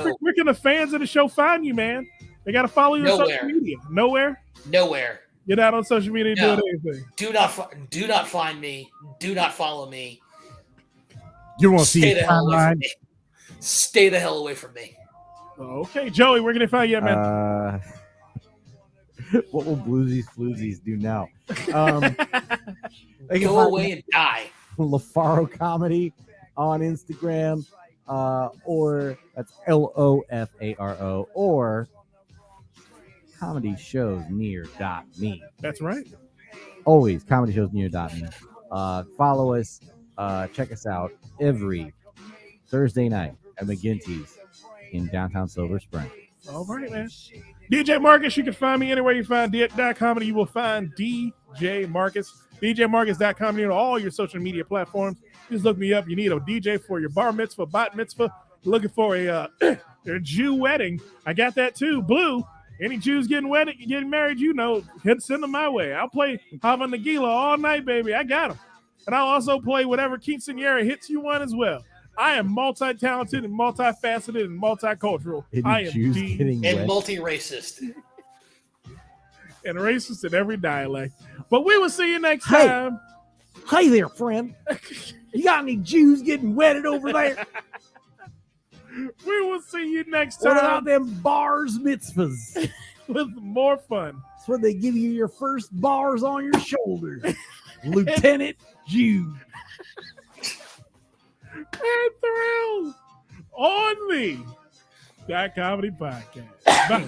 the fans of the show find you, man? They got to follow you on Nowhere. social media. Nowhere. Nowhere. Get out on social media and No. doing anything. Do not find me. Do not follow me. You want to see Stay the his hell away from timeline? me. Stay the hell away from me. Okay, Joey, where can they find you, at, man? What will Bluesies Floozies do now? They can Go find away and die. LaFaro Comedy on Instagram, or that's LOFARO, or comedyshows.near.me. That's right. Always comedyshows.near.me. Follow us, check us out every Thursday night at McGinty's in downtown Silver Spring. All right, man. DJ Marcus, you can find me anywhere you find .comedy. You will find DJ Marcus. DJMarcus.com on all your social media platforms. Just look me up. You need a DJ for your bar mitzvah, bat mitzvah. You're looking for a Jew wedding. I got that too. Blue. Any Jews getting married, send them my way. I'll play Hava Nagila all night, baby. I got them. And I'll also play whatever quinceañera hits you want as well. I am multi-talented and multifaceted and multicultural. I am and multi-racist. And racist in every dialect. But we will see you next time. Hi there, friend. You got any Jews getting wedded over there? We will see you next time. What about them bars mitzvahs? With more fun. That's when they give you your first bars on your shoulder. Lieutenant Jew. And thrill on me. That Comedy Podcast. Bye.